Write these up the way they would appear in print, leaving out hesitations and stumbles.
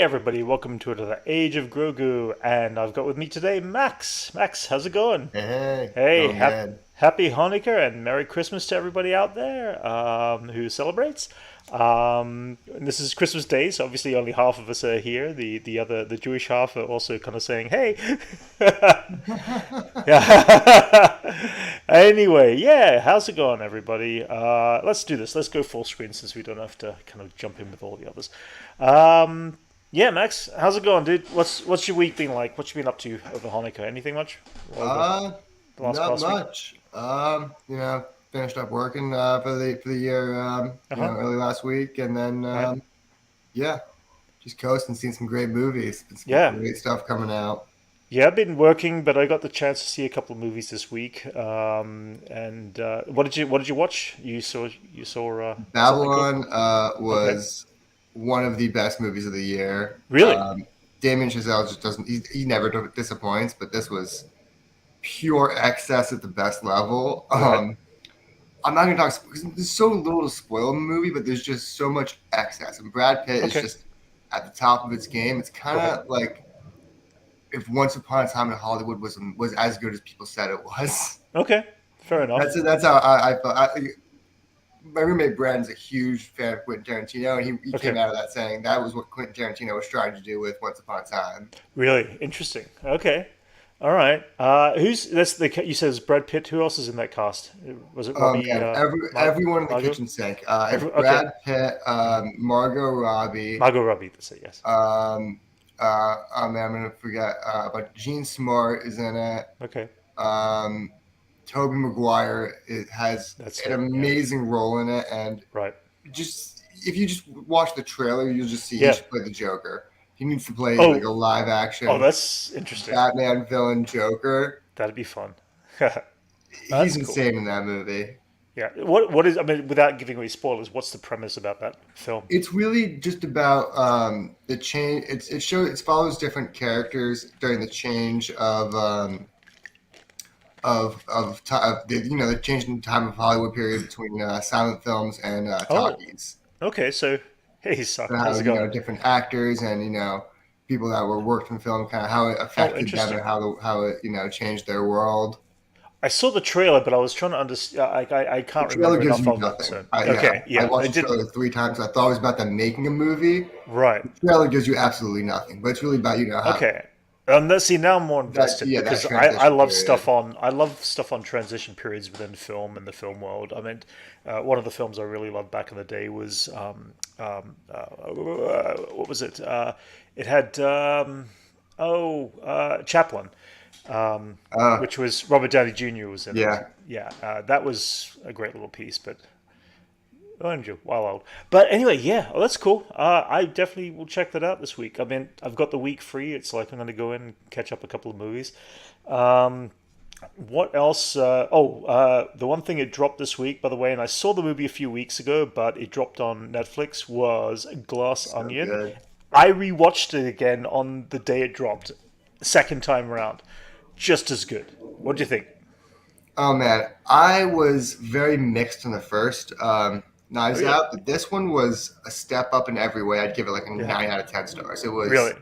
everybody, welcome to another Age of Grogu, and I've got with me today Max. Max, how's it going? Hey, Hey, going good. happy Hanukkah and Merry Christmas to everybody out there who celebrates. And this is Christmas Day, so obviously only half of us are here. The Jewish half are also kind of saying, "Hey." Yeah. Anyway, yeah, how's it going, everybody? Let's do this. Let's go full screen since we don't have to kind of jump in with all the others. Yeah, Max, how's it going, dude? What's your week been like? What you been up to over Hanukkah? Anything much? Over Uh, the last Not past week? much. Finished up working for the year, Uh huh. early last week, and then Right. yeah, just coasting, seeing some great movies, been some Yeah. great stuff coming out. Yeah, I've been working, but I got the chance to see a couple of movies this week. And what did you watch? You saw something cool? Babylon Okay. was one of the best movies of the year. Really? Damien Chazelle just doesn't he never disappoints, but this was pure excess at the best level. Right. I'm not going to talk because there's so little to spoil in the movie, but there's just so much excess. And Brad Pitt is Okay. just at the top of its game. It's kind Right. of like if Once Upon a Time in Hollywood was as good as people said it was. Okay. Fair enough. That's how I felt. My roommate Brad's a huge fan of Quentin Tarantino, and he Okay. came out of that saying that was what Quentin Tarantino was trying to do with Once Upon a Time. Really interesting. Okay. All right. Who's that's the you said it's Brad Pitt. Who else is in that cast? Was it Oh Robbie? man, Mar- everyone in the Margot? kitchen sink. It's Okay. Brad Pitt, Margot Robbie. Margot Robbie. That's it. Yes. Um, oh man, I'm gonna forget. But Gene Smart is in it. Okay. Um, Toby Maguire has That's an it. Yeah. amazing role in it, and Right. just if you just watch the trailer, you'll just see he Yeah. should play the Joker. He needs to play like Oh. a live Oh, action that's interesting. Batman villain Joker. That'd be fun. He's That's cool. insane in that movie. Yeah. What is? I mean, without giving away spoilers, what's the premise about that film? It's really just about the change. It follows different characters during the change of the change in time of Hollywood period between silent films and Oh. talkies, Okay. So, hey, son, and how how's it going? different actors and people that were worked in film, kind of how it Oh, affected them interesting. and how it changed their world. I saw the trailer, but I was trying to understand. I The can't trailer remember gives enough me of it. nothing. So, Yeah, okay. I Yeah. I watched the did. trailer 3 times. I thought it was about them making a movie. Right. The trailer gives you absolutely nothing, but it's really about how Okay. See, now I'm more invested that because I transition love stuff period. on I love stuff on transition periods within film and the film world. I mean, one of the films I really loved back in the day was what was it? It had Chaplin, Uh, which was Robert Downey Jr. was in it. yeah, Yeah, that was a great little piece, but orange, while old. But anyway, yeah, oh, that's cool. I definitely will check that out this week. I mean, I've got the week free. It's like I'm going to go in and catch up a couple of movies. Um, what else? The one thing it dropped this week, by the way, and I saw the movie a few weeks ago, but it dropped on Netflix, was Glass so Onion. good. I rewatched it again on the day it dropped, second time around. Just as good. What do you think? Oh man, I was very mixed on the first Knives Really? Out, but this one was a step up in every way. I'd give it like a Yeah. 9 out of 10 stars. Really?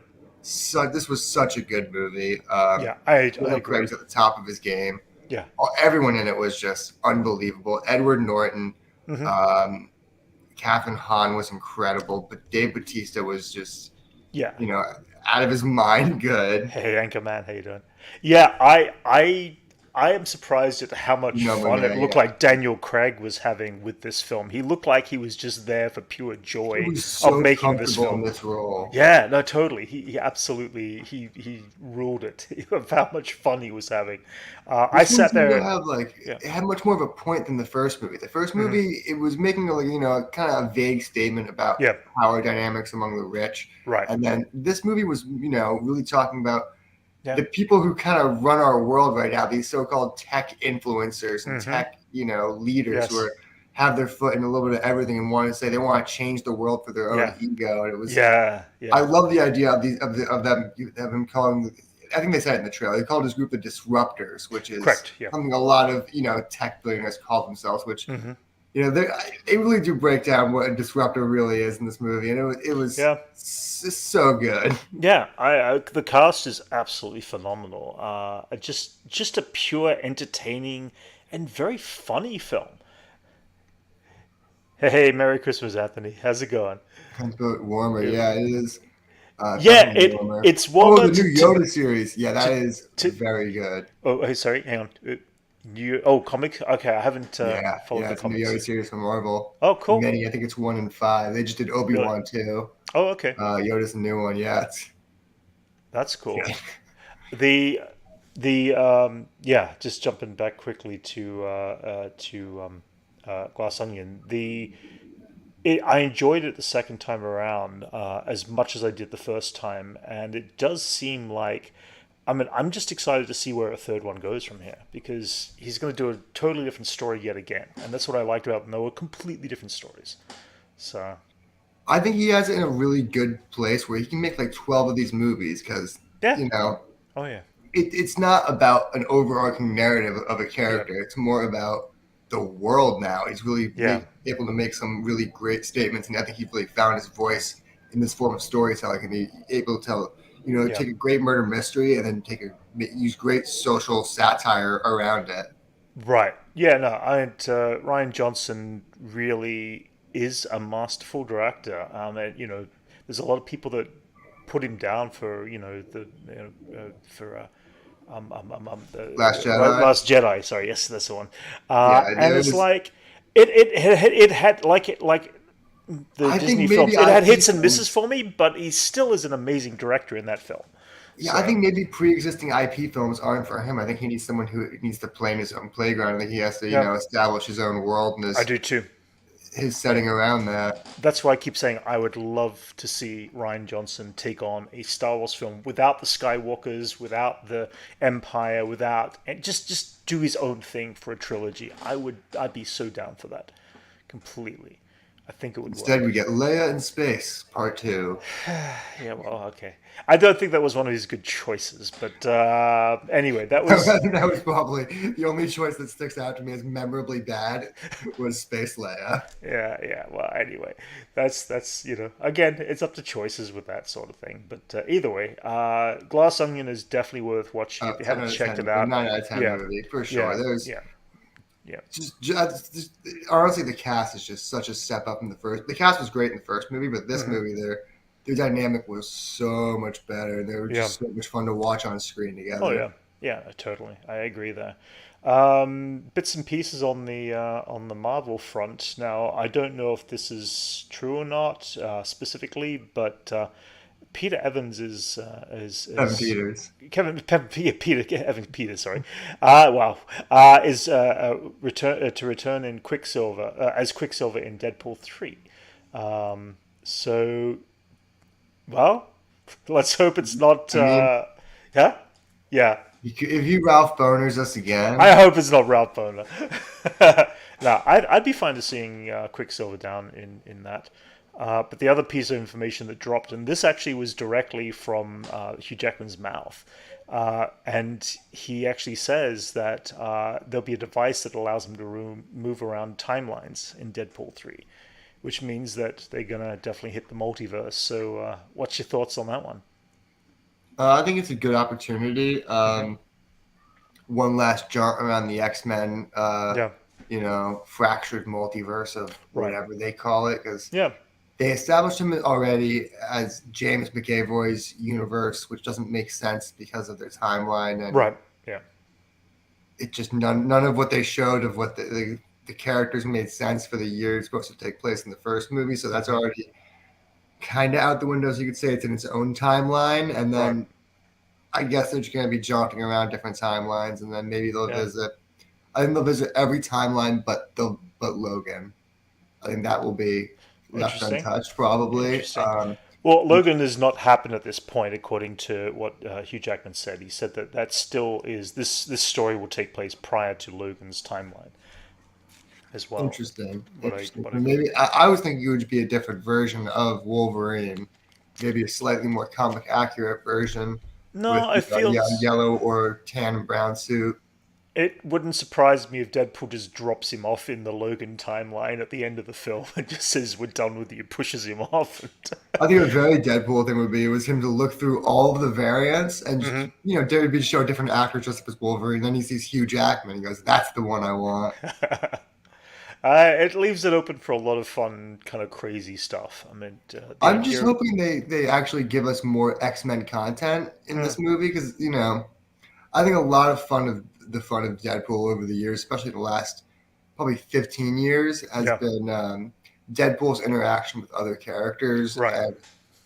This was such a good movie. Yeah, I Daniel agree. Craig's at the top of his game. Yeah. Everyone in it was just unbelievable. Edward Norton, Hmm. um, Catherine Hahn was incredible, but Dave Bautista was just Yeah. you know out of his mind good. Hey, Anchorman, how you doing? Yeah, I am surprised at how much But fun it looked yeah, like Daniel Craig was having with this film. He looked like he was just there for pure he joy was of so making this comfortable in film. this role. Yeah, no, totally. He absolutely he ruled it of how much fun he was having. I This one sat seemed there to and have yeah, it had much more of a point than the first movie. The first hmm, movie, it was making kind of a vague statement about yeah, power dynamics among the rich, right, and then this movie was really talking about yeah, the people who kind of run our world right now, these so-called tech influencers and hmm, tech leaders who yes, have their foot in a little bit of everything and want to say they want to change the world for their own yeah, ego. And it was yeah, I yeah, love the idea of him calling. I think they said it in the trailer. They called his group the Disruptors, which is correct, yeah, something a lot of tech billionaires call themselves. Which hmm, they really do break down what a disruptor really is in this movie, and it was Yeah, so good. yeah. The cast is absolutely phenomenal. Just a pure, entertaining, and very funny film. Hey, Merry Christmas, Anthony. How's it going? A bit warmer, Yeah, yeah, it is yeah. definitely warmer. It's Oh, warmer the new Yoda series, yeah, that to is to. very good. Oh, hey, sorry. Hang on. You comic? Okay, I haven't Yeah, followed yeah, the it's a new Yoda comics. series from Marvel. Oh, cool. Many, I think it's 1 and 5. They just did Obi Really? Wan too. Oh, okay. Yoda's a new one. Yeah, it's That's cool. yeah. The yeah, just jumping back quickly to Glass Onion. I enjoyed it the second time around as much as I did the first time, and it does seem like. I mean, I'm just excited to see where a third one goes from here because he's going to do a totally different story yet again, and that's what I liked about them. They were completely different stories. So I think he has it in a really good place where he can make like 12 of these movies because yeah, you know oh yeah, it's not about an overarching narrative of a yeah, character. It's more about the world now. He's really yeah, able to make some really great statements, and I think he really found his voice in this form of storytelling, and he able to tell, yeah. take a great murder mystery and then use great social satire around it. Right. Yeah. No. Ryan Johnson really is a masterful director. And, there's a lot of people that put him down for for Last the Jedi, Last Jedi. Sorry, yes, that's the one. yeah, And it it's was. like it had like the I think Disney maybe films. It had IP hits and misses films. for me, but he still is an amazing director in that film. Yeah, I So think maybe pre-existing IP films aren't for him. I think he needs someone who needs to play in his own playground. I think he has to, yeah, establish his own world and I his do too. his Yeah. setting around that. That's why I keep saying I would love to see Ryan Johnson take on a Star Wars film without the Skywalkers, without the Empire, without and just do his own thing for a trilogy. I'd be so down for that completely. I think it would Instead, work. we get Leia in Space Part Two. Yeah, well, okay. I don't think that was one of his good choices, but anyway, that was That was probably the only choice that sticks out to me as memorably bad was Space Leia. yeah, yeah. Well, anyway, that's again, it's up to choices with that sort of thing. But either way, Glass Onion is definitely worth watching if you 10 haven't out of checked 10, it a out. 9 out of 10 Yeah, movie for sure. yeah, There's yeah, yeah, just honestly, the cast is just such a step up in the first. The cast was great in the first movie, but this hmm movie, their dynamic was so much better. They were yeah. just so much fun to watch on screen Oh together. yeah, yeah. Totally, I agree there. Bits and pieces on the Marvel front. Now, I don't know if this is true or not specifically, but Peter Evans Evan is Peters. Peter Evan Peters, sorry. Wow, is return to return in Quicksilver as Quicksilver in Deadpool 3. So, well, let's hope it's not. I mean, Yeah, yeah. if you Ralph Boners us I again, hope it's not Ralph Boner. No, I'd be fine to seeing Quicksilver down in that. But the other piece of information that dropped, and this actually was directly from Hugh Jackman's mouth, and he actually says that there'll be a device that allows him to move around timelines in Deadpool 3, which means that they're gonna definitely hit the multiverse. So, what's your thoughts on that one? I think it's a good opportunity. One last jaunt around the X-Men, Yeah, fractured multiverse of right. whatever they call it, because Yeah, they established him already as James McAvoy's universe, which doesn't make sense because of their timeline, and right. Yeah, it just none of what they showed of what the characters made sense for the year it's supposed to take place in the first movie. So that's already kind of out the window. So you could say it's in its own timeline, and right. then I guess they're just going to be jaunting around different timelines, and then maybe they'll Yeah, visit. I think they'll visit every timeline, but Logan. I think that will be left interesting. untouched, probably. Interesting. Well, Logan has not happened at this point, according to what Hugh Jackman said. He said that that still is this story will take place prior to Logan's timeline as well. Interesting, What I interesting. what I Maybe I was thinking it would be a different version of Wolverine, maybe a slightly more comic accurate version no, with I feel yellow or tan and brown suit. It wouldn't surprise me if Deadpool just drops him off in the Logan timeline at the end of the film and just says, "We're done with you," pushes him off. I think a very Deadpool thing would be was him to look through all of the variants and just, Mhm. David B show a different actor dressed up as Wolverine. Then he sees Hugh Jackman. He goes, "That's the one I want." It leaves it open for a lot of fun, kind of crazy stuff. I mean, the I'm just idea of hoping they actually give us more X-Men content in mm, this movie because I think a lot of fun of Deadpool over the years, especially the last probably 15 years, has yeah, been Deadpool's interaction with other characters, right, and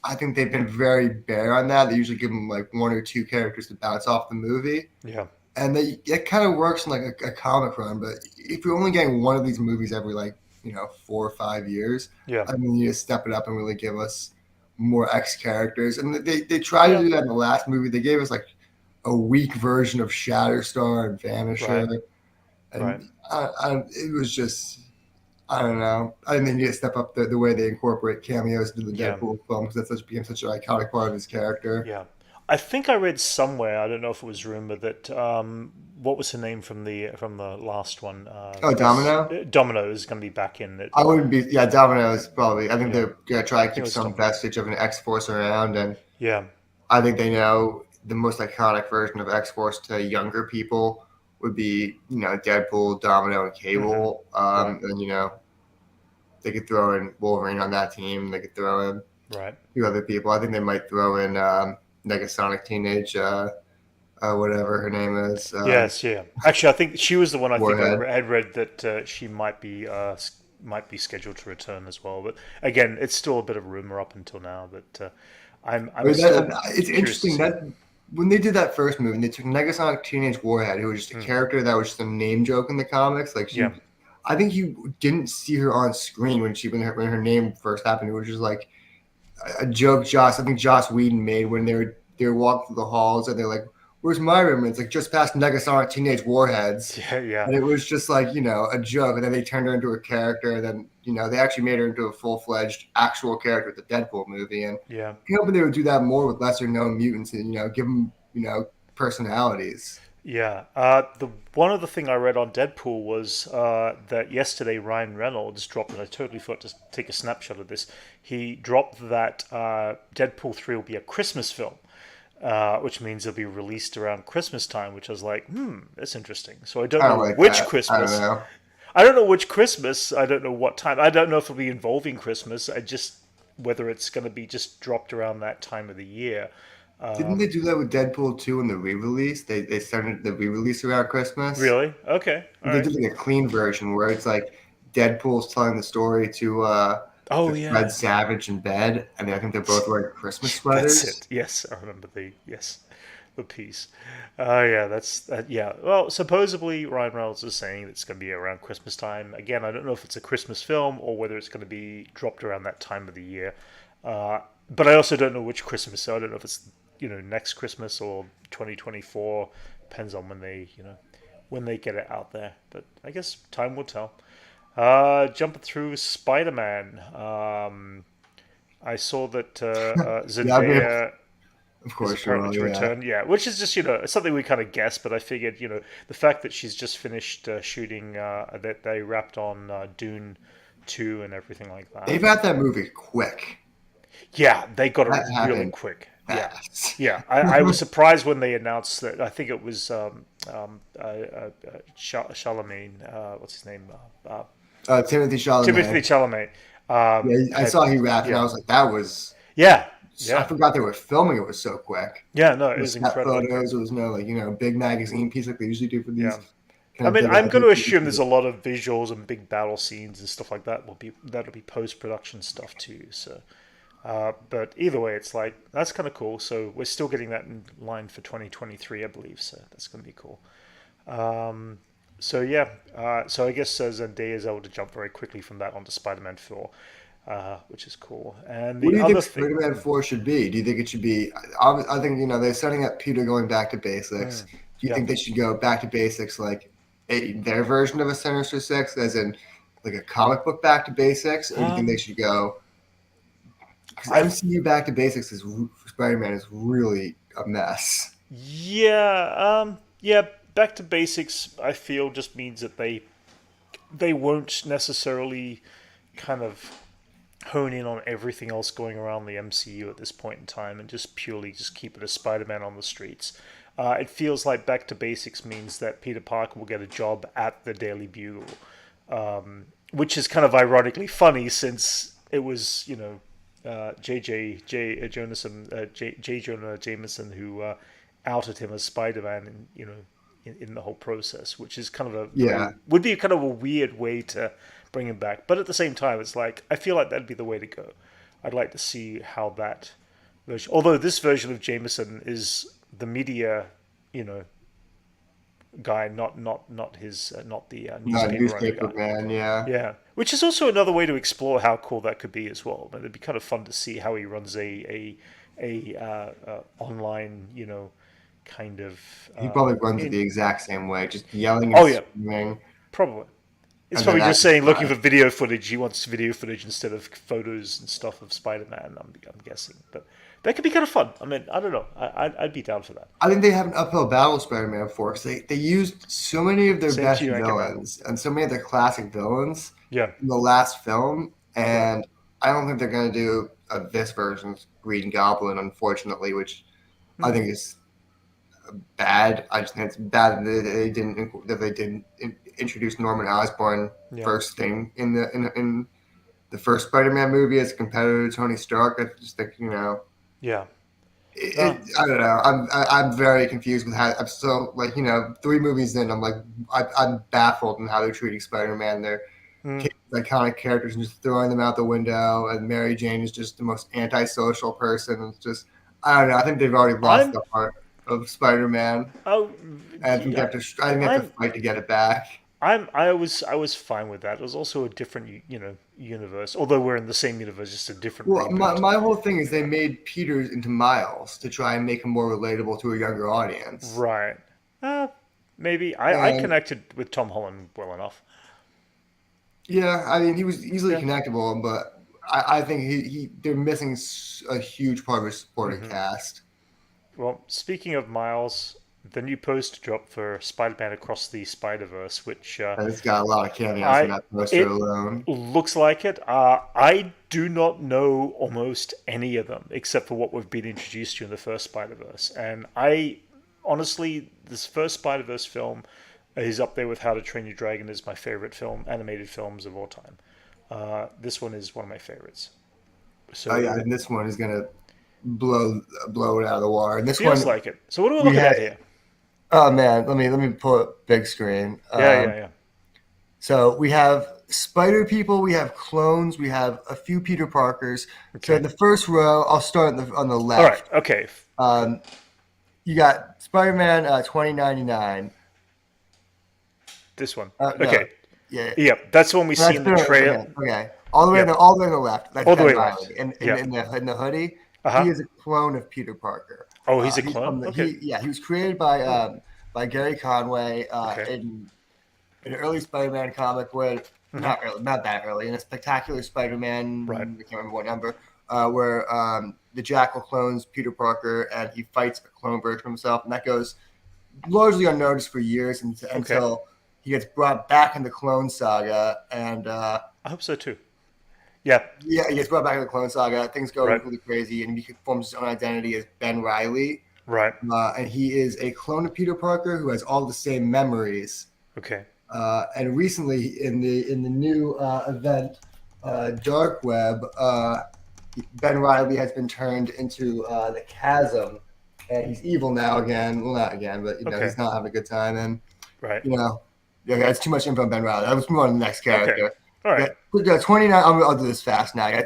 I think they've been very bare on that. They usually give them like one or two characters to bounce off the movie, yeah, and it kind of works in like a comic run. But if you're only getting one of these movies every 4 or 5 years, yeah, I mean, you need to step it up and really give us more X characters. And they tried to yeah, do that in the last movie. They gave us like a weak version of Shatterstar and right, Vanisher, right, and it was just I don't know. I think they need to step up the way they incorporate cameos into the yeah. Deadpool film because became such an iconic part of his character. Yeah, I think I read somewhere. I don't know if it was rumor that what was her name from the last one? Oh, Is Domino. Domino is going to be back in it. I wouldn't be. Yeah, Domino is probably. I think Yeah, they're gonna try I to think it keep was some Domino. vestige of an X Force around, and Yeah, I think they know the most iconic version of X Force to younger people would be Deadpool, Domino, and hmm, Cable. right, And they could throw in Wolverine on that team. They could throw in a right. few other people. I think they might throw in Negasonic Teenage, whatever her name is, Yes, yeah. Actually, I think she was the one. I think Warhead. had read that she might be scheduled to return as well. But again, it's still a bit of rumor up until now. But I'm But still it's curious to interesting see. that when they did that first movie, they took Negasonic Teenage Warhead, who was just a Hmm. character that was just a name joke in the comics. Like Yeah, I think you didn't see her on screen when her name first happened. It was just like a joke. I think Joss Whedon made when they were walking through the halls and they're like, "Where's my room?" And it's like just past Negasonic Teenage Warheads. yeah, yeah, And it was just like, a joke. And then they turned her into a character. And then, they actually made her into a full fledged actual character with the Deadpool movie. And yeah. I'm hoping they would do that more with lesser known mutants and, give them, personalities. Yeah. The one other thing I read on Deadpool was that yesterday Ryan Reynolds dropped, and I totally forgot to take a snapshot of this. He dropped that Deadpool 3 will be a Christmas film, which means it'll be released around Christmas time. Which I was like, that's interesting. So I don't I don't know like which that. I don't Christmas. know. I don't know which Christmas. I don't know what time. I don't know if it'll be involving Christmas. I just whether it's going to be just dropped around that time of the year. Didn't they do that with Deadpool 2 in the re release? They started the re release around Christmas. Really? Okay. All They right. did like a clean version where it's like Deadpool's telling the story Oh to Fred yeah. Savage in bed, and I think they're both wearing Christmas That's sweaters. it. Yes, I remember the piece. Oh yeah, that's that. Yeah. Well, supposedly Ryan Reynolds is saying it's going to be around Christmas time. Again, I don't know if it's a Christmas film or whether it's going to be dropped around that time of the year. But I also don't know which Christmas. So I don't know if it's next Christmas or 2024. Depends on when they get it out there. But I guess time will tell. Jumping through Spider-Man. I saw that Yeah, I mean, Zendaya of is course you apparently will. to Yeah, return. Yeah, which is just something we kind of guessed, but I figured the fact that she's just finished shooting that they wrapped on Dune 2 and everything like they that. got that movie quick. Yeah, they got it That really happened quick. Yeah, fast. yeah. I was surprised when they announced that. I think it was Charlemagne. What's his name? Timothy Timothy Chalamet. Chalamet. Yeah, I Had saw he rapped, and I yeah, was like, that was. yeah, I yeah, forgot they were filming it was so quick. yeah. No, it No was set incredibly quick. photos. There was no big magazine piece like they usually do for Yeah. these kind I of mean, big I'm going to epic assume there's pieces. a lot of visuals and big battle scenes and stuff like that. That'll be post production stuff too. So, but either way, it's like that's kind of cool. So we're still getting that in line for 2023, I believe. So that's going to be cool. So yeah, so I guess Zendaya is able to jump very quickly from that onto Spider-Man 4, which is cool. And What the do you think other thing, Spider-Man 4 should be? Do you think it should be? I think they're setting up Peter going back to basics. Do you yeah, think they should go back to basics like their version of a Sinister Six, as in like a comic book back to basics, or do you think they um, should go? Because I MCU back to basics is Spider-Man is really a mess. yeah, yeah. back to basics, I feel, just means that they won't necessarily kind of hone in on everything else going around the MCU at this point in time and just purely just keep it as Spider-Man on the streets. It feels like back to basics means that Peter Parker will get a job at the Daily Bugle, which is kind of ironically funny since it was, J. Jonah Jameson who outed him as Spider-Man, and in the whole process, which is kind of Yeah. would be kind of a weird way to bring him back. But at the same time, it's like I feel like that'd be the way to go. I'd like to see how that version. Although this version of Jameson is the media, you know, guy, not his not the Not newspaper running newspaper guy. man. Yeah. Yeah, which is also another way to explore how cool that could be as well. But it'd be kind of fun to see how he runs a online, kind of. He probably runs it the exact same way, just yelling Oh and yeah, screaming. probably. It's And then probably just that's saying looking fine. for video footage. He wants video footage instead of photos and stuff of Spider-Man. I'm guessing, but that could be kind of fun. I mean, I don't know. I'd be down for that. I think they have an uphill battle with Spider-Man 4 because they used so many of their Same to best you, Anchorman. villains and so many of their classic villains Yeah, in the last film, yeah. and I don't think they're going to do this version's Green Goblin, unfortunately, which I think is bad. I just think it's bad that they didn't introduce Norman Osborn Yeah. first thing in the first Spider-Man movie as a competitor to Tony Stark. I just think Yeah. I don't know. I'm very confused with how I'm so 3 movies in. I'm like I'm baffled in how they're treating Spider-Man. They're iconic characters and just throwing them out the window. And Mary Jane is just the most antisocial person. It's just I don't know. I think they've already lost the heart of Spider-Man, Oh, and I think yeah. they have to fight to get it back. I was fine with that. It was also a different universe. Although we're in the same universe, just a different Well, reboot. my whole thing is they made Peter into Miles to try and make him more relatable to a younger audience. Right. Maybe I And connected with Tom Holland well enough. yeah, I mean, he was easily Yeah. connectable, but I think they're missing a huge part of his supporting cast. Well, speaking of Miles, the new poster dropped for Spider-Man Across the Spider-Verse, which And it's got a lot of cameos in I that poster it alone. looks like it. I do not know almost any of them except for what we've been introduced to in the first Spider-Verse, and I honestly, this first Spider-Verse film is up there with How to Train Your Dragon as my favorite animated films of all time. This one is one of my favorites. Oh yeah, So and this one is gonna blow it out of the water. And this feels one like it. So what are we we looking had. at here? Oh man, let me pull up big screen. Yeah. So we have Spider People, we have clones, we have a few Peter Parkers. So in the first row, I'll start on the left. All right. Okay. You got Spider-Man 2099. This one. No, Okay. yeah, Yep. That's the one we see in the trailer. Okay. All the way Yep. all the way on the left. That's All the Ben way left. Reilly. Yep. In the hoodie, Uh-huh. he is a clone of Peter Parker. Oh, he's a He's clone? from Okay. he was created by Gary Conway Okay. in an early Spider-Man comic where not that early, in a Spectacular Spider-Man, Right. I can't remember what number, where the Jackal clones Peter Parker and he fights a clone version of himself, and that goes largely unnoticed for years until he gets brought back in the Clone Saga, and I hope so too. Yeah. he gets brought back in the Clone Saga. Things go Right. really crazy, and he forms his own identity as Ben Reilly, Right. and he is a clone of Peter Parker who has all the same memories. Okay. And recently, in the new event, Dark Web, Ben Reilly has been turned into the Chasm, and he's evil now again. Well, not again, but he's not having a good time. And Right. that's too much info on Ben Reilly. Let's move on to the next character. Okay. All right. Yeah, 29. I'll do this fast now.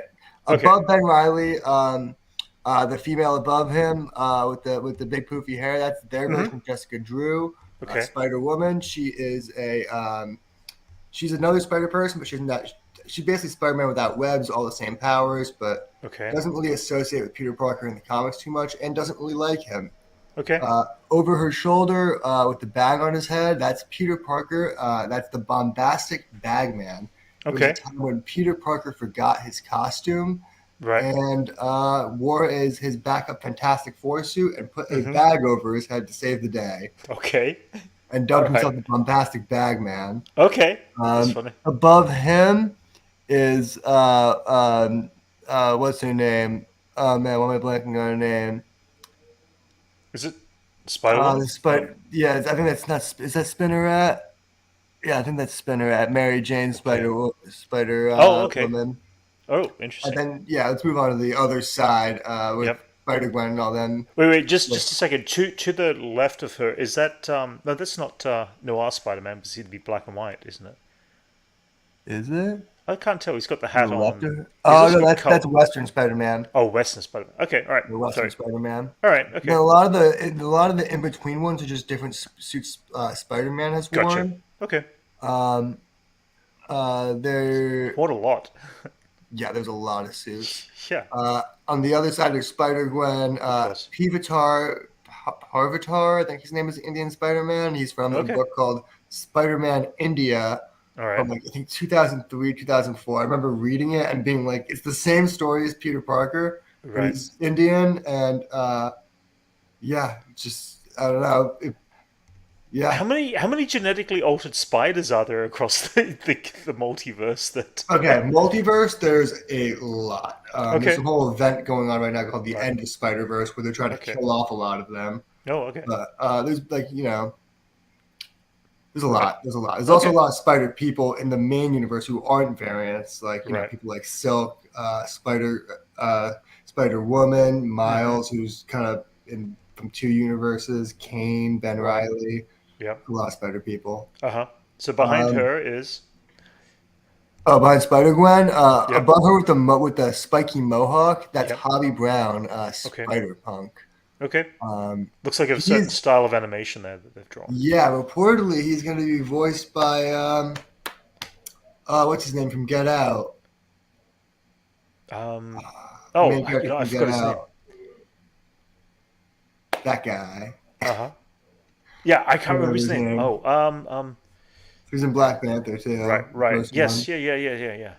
Above Ben Reilly, the female above him with the big poofy hair, that's their version of Jessica Drew. Okay. Spider Woman. She is she's another Spider person, but she's basically Spider Man without webs, all the same powers, but doesn't really associate with Peter Parker in the comics too much, and doesn't really like him. Okay. Over her shoulder, with the bag on his head, that's Peter Parker. That's the bombastic Bagman. It was a time when Peter Parker forgot his costume. Right. And wore his backup Fantastic Four suit and put a bag over his head to save the day. Okay. and All dubbed right. himself the Bombastic Bagman. Okay. That's funny. Above him is what's her name? Oh man, why am I blanking on her name? Is it Spider Woman? The No. Spider. Yeah, I think that's not. Is that Spinneret? Yeah, I think that's Spinneret. Mary Jane Okay. Spider Oh, okay. Woman. Oh, And interesting. then yeah, let's move on to the other side with Yep. Spider Gwen and all them. Wait. With, Just a second. To the left of her, is that no? That's not Noir Spider Man. Because he'd be black and white, isn't it? is it I can't tell. He's got the to the hat left on. of her? He's Oh also no, got that's color. Western Spider Man. Oh, Western Spider Man. Okay. All right. The Western Sorry. Spider Man. All right. Then Okay. a lot of the in between ones are just different suits Spider Man has Gotcha. worn. Okay. Um, there, What a lot. yeah, there's a lot of suits. Yeah. On the other side of Spider Gwen, Of course. Pivatar Parvitar, I think his name is Indian Spider Man. He's from a Okay. book called Spider Man India All right. from like I think 2003, 2004. I remember reading it and being like, it's the same story as Peter Parker, but Right. he's Indian, and yeah, just I don't know. Yeah. How many genetically altered spiders are there across the multiverse that Okay, multiverse. There's a lot. There's a Okay. whole event going on right now called the Right. End of Spider-Verse, where they're trying to Okay. kill off a lot of them. Oh, okay. But there's like there's a Right. lot. There's a lot. There's also a Okay. lot of Spider people in the main universe who aren't variants, like Right. people like Silk, Spider Woman, Mm-hmm. Miles, who's kind of in from two universes, Kane, Ben Right. Riley, Yep. a lot of Spider people. Uh-huh. So behind Um, her is Behind Spider Gwen, Yep. above her with the spiky mohawk, that's Yep. Hobby Brown, Okay. Spider Punk. Okay. Um, Looks like a certain he's style of animation there that they've drawn. yeah, reportedly he's going to be voiced by what's his name from Get Out, Um the oh, main character I from forgot Get his name. Out, that guy. Uh-huh. Yeah, I I can't don't remember remember his his name. name. Oh, He's in Black Panther right, too, the right. first Yes, one. yeah.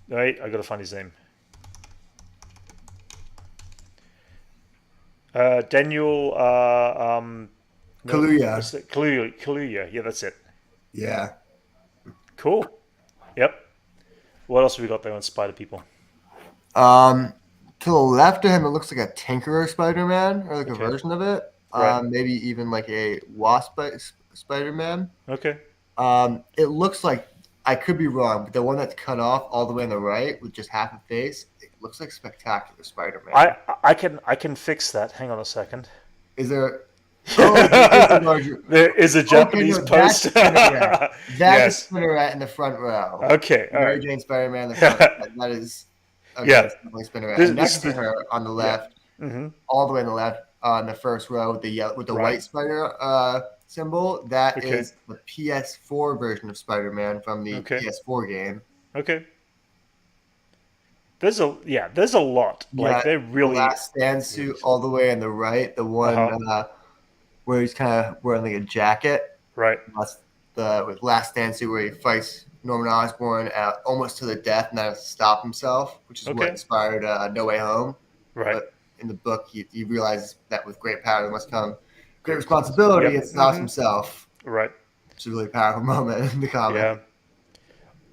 Right, I gotta find his name. Daniel no, Kaluuya, what's it? Kaluuya. Yeah, that's it. yeah. Cool. Yep. What else have we got there on Spider People? Um, to the left of him, it looks like a Tinkerer Spider Man, or like a Okay. version of it. Right. Maybe even like a Wasp Spider Man. Okay. It looks like I could be wrong, but the one that's cut off all the way on the right with just half a face, it looks like Spectacular Spider-Man. I can fix that. Hang on a second. Is there? Oh, there is a larger. There is a Okay, Japanese no, that's post. Spinneret. That is Yes. Spinneret in the front row. Okay. All Mary right. Jane Spider-Man in the front row. That is okay. Yeah. That's definitely Spinneret. And This next is to the her on the yeah. left, Mm-hmm. all the way on the left, on the first row with the yellow, with the Right. white spider symbol, that Okay. is the PS4 version of Spider-Man from the Okay. PS4 game. Okay. There's a lot. Like Yeah, they're the really last stand really suit all small. the way on the right, the Uh one huh. where he's kind of wearing like a jacket. Right. That's the with last stand suit where he fights Norman Osborn almost to the death and then has to stop himself, which is what Okay. inspired No Way Home. Right. But in the book, he realizes that with great power there must come great Great responsibility. responsibility Yep. and stops Mm-hmm. himself. Right. It's a really powerful moment in the comic. Yeah.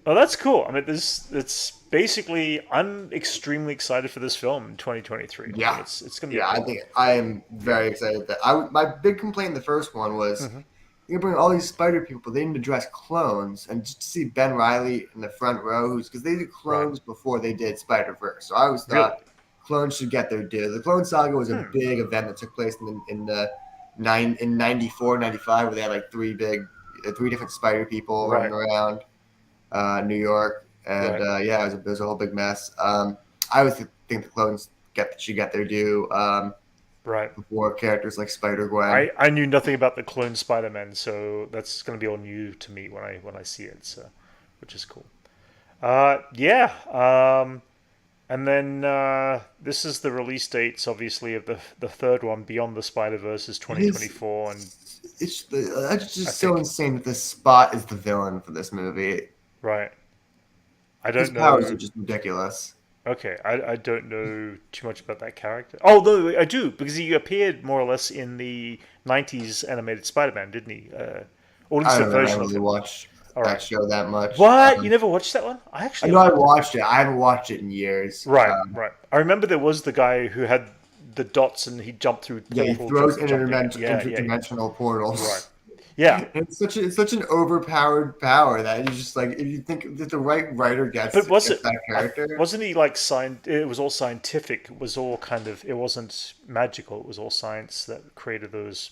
Oh, that's cool. I mean, this it's basically I'm extremely excited for this film in 2023. I think Yeah, it's gonna be a yeah, I baller. think I am Yeah. very excited that my big complaint in the first one was Mm-hmm. you bring all these spider people, they need to dress clones, and just to see Ben Riley in the front row, who's because they did Right. clones before they did Spider Verse, so I always Really. thought clones should get their due. The Clone Saga was a Hmm. big event that took place in the in 94, 95, where they had like three different spider people running Right. around New York, and Right. yeah, it was a whole big mess. I always think the clones should get their due Right. before characters like Spider Gwen. I knew nothing about the clone Spider-Man, so that's gonna be all new to me when I see it. So, which is cool. Yeah. And then this is the release dates, obviously, of the third one, Beyond the Spider Verse, is It is. 2024, and It's I just so think insane that this Spot is the villain for this movie. right. I His don't powers are know. just ridiculous. Okay, I don't know too much about that character. Oh, no, I do, because he appeared more or less in the 90s animated Spider-Man, didn't he? Or at I least a don't know. I version haven't of really him. watched All that right. show that much. What? You never watched that one? I I actually know I liked it. watched it. I haven't watched it in years. Right, right. I remember there was the guy who had the dots and he jumped through Yeah, he portals throws and jumped again. Yeah, yeah, yeah. interdimensional Right. portals. Yeah. It's such an overpowered power that you just like if you think that the right writer But was gets it? that character. Wasn't he like It was all scientific. It was all kind of. It wasn't magical. It was all science that created those.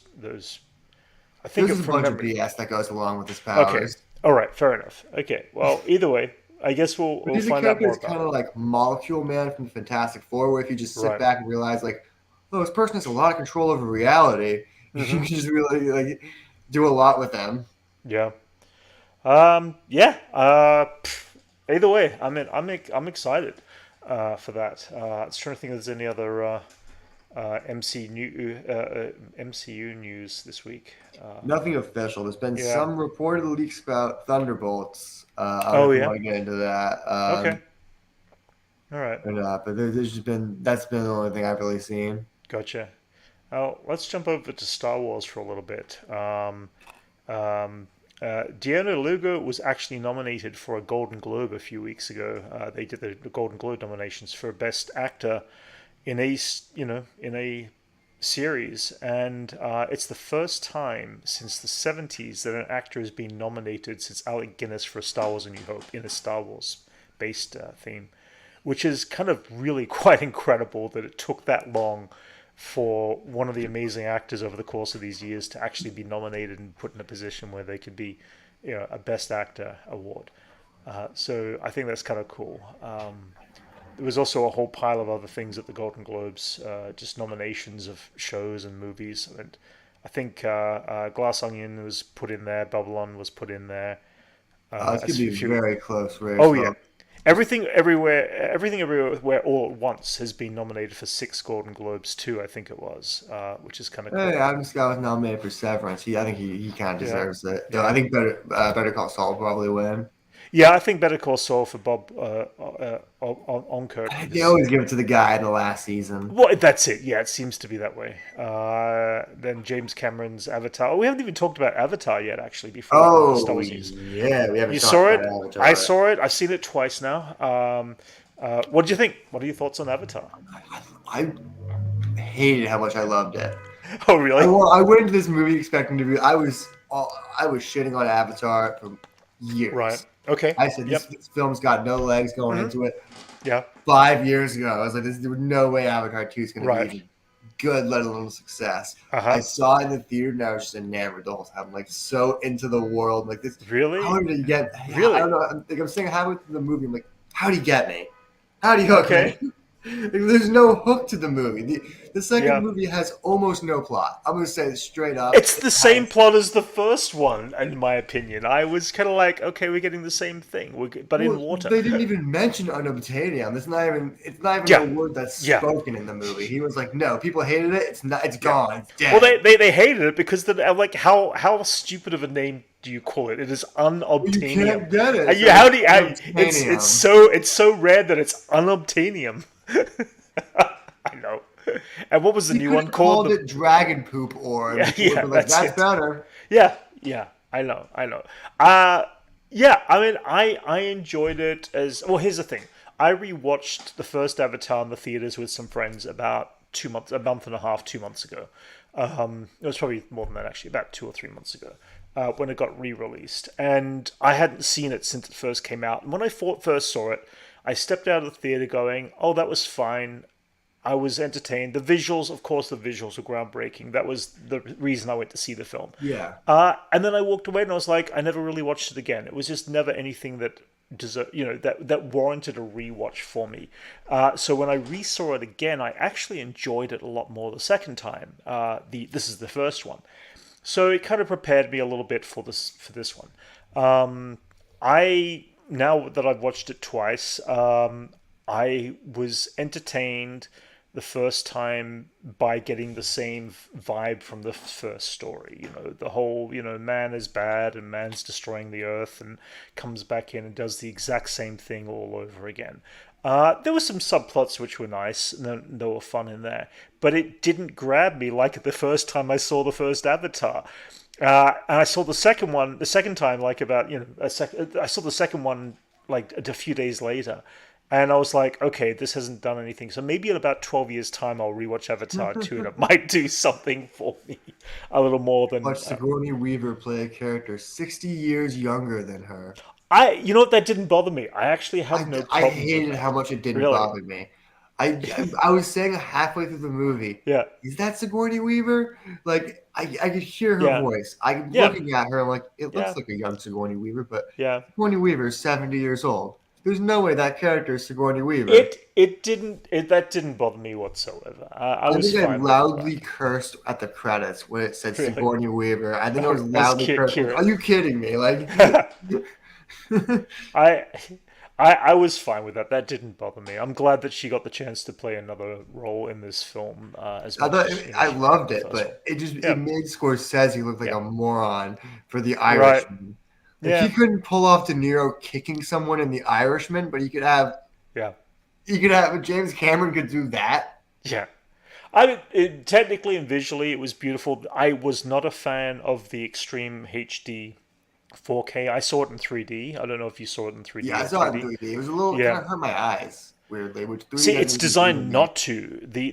I think There's it just a from bunch of memory. BS that goes along with his Okay. powers. All right. Fair enough. Okay. Well, either way, I guess But we'll he's a find out character more that's about kind it. of like Molecule Man from Fantastic Four, where if you just sit Right. back and realize like, oh, this person has a lot of control over reality, you Mm-hmm. can just really like do a lot with them. Yeah. Yeah. Either way, I'm excited for that. I was trying to think if there's any other MCU news this week. Nothing official. There's been Yeah. some reported leaks about Thunderbolts. I don't know Oh if you yeah. want to get into that. Okay. All right. Or not, but there's just been that's been the only thing I've really seen. Gotcha. Let's jump over to Star Wars for a little bit. Deanna Lugo was actually nominated for a Golden Globe a few weeks ago. They did the Golden Globe nominations for Best Actor in a series, and it's the first time since the 70s that an actor has been nominated since Alec Guinness for Star Wars: A New Hope in a Star Wars based theme, which is kind of really quite incredible that it took that long for one of the amazing actors over the course of these years to actually be nominated and put in a position where they could be, a Best Actor award. So I think that's kind of cool. There was also a whole pile of other things at the Golden Globes, just nominations of shows and movies. And I think Glass Onion was put in there, Babylon was put in there. It's gonna be a If you, very close race. oh yeah, Well, Everything Everywhere, All at Once has been nominated for 6 Golden Globes too. I think it was, which is kind of hey, cool. Adam Scott was nominated for Severance. I think he kind of Yeah, deserves it. Though I yeah, think Better Call Saul will probably win. yeah. I think Better Call Saul for Bob Odenkirk They because always give it to the guy in the last season. well, that's it. Yeah, it seems to be that way. Then James Cameron's Avatar. Oh, we haven't even talked about Avatar yet, actually. Before the Star Oh Wars news, yeah, we haven't you talked saw about it. I Avatar. saw it. I've seen it twice now. What did you think? What are your thoughts on Avatar? I hated how much I loved it. Oh, really? I went into this movie expecting to be. I was shitting on Avatar for Right. years. Okay. I said Yep. this film's got no legs going Hmm. into it. Yeah. 5 years ago, I was like, "There's no way Avatar 2 is going to Right. be even good, let alone a success." Uh I huh. saw it in the theater, and I was just enamored the whole time. Like so into the world, like this. How Really? did he get? I don't Really? know. I'm saying how into the movie. I'm like, how did he get me? How do you hook me? Okay. Like, there's no hook to the movie. The second Yeah. movie has almost no plot. I'm going to say it straight up. It's It the same has plot as the first one, in my opinion. I was kind of like, okay, we're getting the same thing, but in well, water. they didn't even mention unobtainium. It's not even Yeah. a word that's Yeah. spoken in the movie. He was like, no, people hated it. It's not. It's Yeah. gone. It's Well, dead. they hated it because like how stupid of a name do you call it? It is You unobtainium. can't get it. And So you how do you, unobtainium. it's so rare that it's unobtainium. I know. And what was the He new could one have called? called it dragon poop orb. Yeah, People would yeah, be like, that's that's it. better. Yeah, yeah, I know. Uh yeah, I mean, I enjoyed it as well. Here's the thing: I rewatched the first Avatar in the theaters with some friends about 2 months, a month and a half, 2 months ago. It was probably more than that actually, about 2 or 3 months ago, when it got re-released, and I hadn't seen it since it first came out. And when I first saw it, I stepped out of the theater going, "Oh, that was fine." I was entertained. The visuals, of course, the visuals were groundbreaking. That was the reason I went to see the film. Yeah. And then I walked away and I was like, I never really watched it again. It was just never anything that that warranted a rewatch for me. So when I resaw it again, I actually enjoyed it a lot more the second time. This is the first one, so it kind of prepared me a little bit for this one. I Now that I've watched it twice, I was entertained the first time by getting the same vibe from the first story. The whole, man is bad and man's destroying the earth and comes back in and does the exact same thing all over again. There were some subplots which were nice and there were fun in there, but it didn't grab me like the first time I saw the first Avatar. And I saw the second one the second time, like about I saw the second one like a few days later, and I was like, okay, this hasn't done anything. So maybe in about 12 years' time, I'll rewatch Avatar 2, and it might do something for me a little more than Watch Sigourney Weaver play a character 60 years younger than her. I. You know what? That didn't bother me. I actually have no I problems with hated how that. much it didn't Really? bother me. I was saying halfway through the movie, Yeah. is that Sigourney Weaver? Like I could hear her Yeah. voice. I'm Yeah. looking at her, I'm like, it looks Yeah. like a young Sigourney Weaver, but Yeah. Sigourney Weaver is 70 years old. There's no way that character is Sigourney Weaver. It didn't that didn't bother me whatsoever. I I was think I fine with the loudly fact. cursed at the credits when it said Really. Sigourney Weaver. I think I was As loudly cursed. Like, are Kieran. you kidding me? Like, I, I was fine with that. That didn't bother me. I'm glad that she got the chance to play another role in this film as I much thought as I she did in loved the it, first one. but it Yeah, made Scorsese look like yeah, a moron for the right. Irishman. Like he Yeah, couldn't pull off De Niro kicking someone in the Irishman, but yeah, he could have James Cameron could do that. yeah. Technically and visually, it was beautiful. I was not a fan of the extreme HD 4K. I saw it in 3D. I don't know if you saw it in Yeah, 3D I or saw it in 2D. 3D. It was a little kind Yeah. of hurt my eyes weirdly, which 3D See, doesn't it's usually do to designed me. not to. The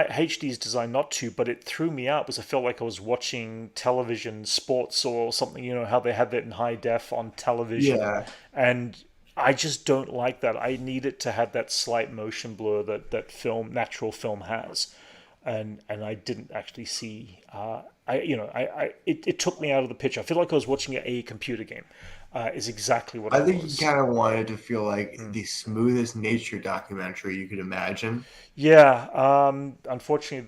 HD is designed not to, but it threw me out because I felt like I was watching television sports or something. You know how they have it in high def on television, Yeah, and I just don't like that. I need it to have that slight motion blur that natural film has, and I didn't actually see. It took me out of the picture. I feel like I was watching a computer game. Is exactly what I it think he was. kind of wanted to feel like the smoothest nature documentary you could imagine. Yeah, unfortunately,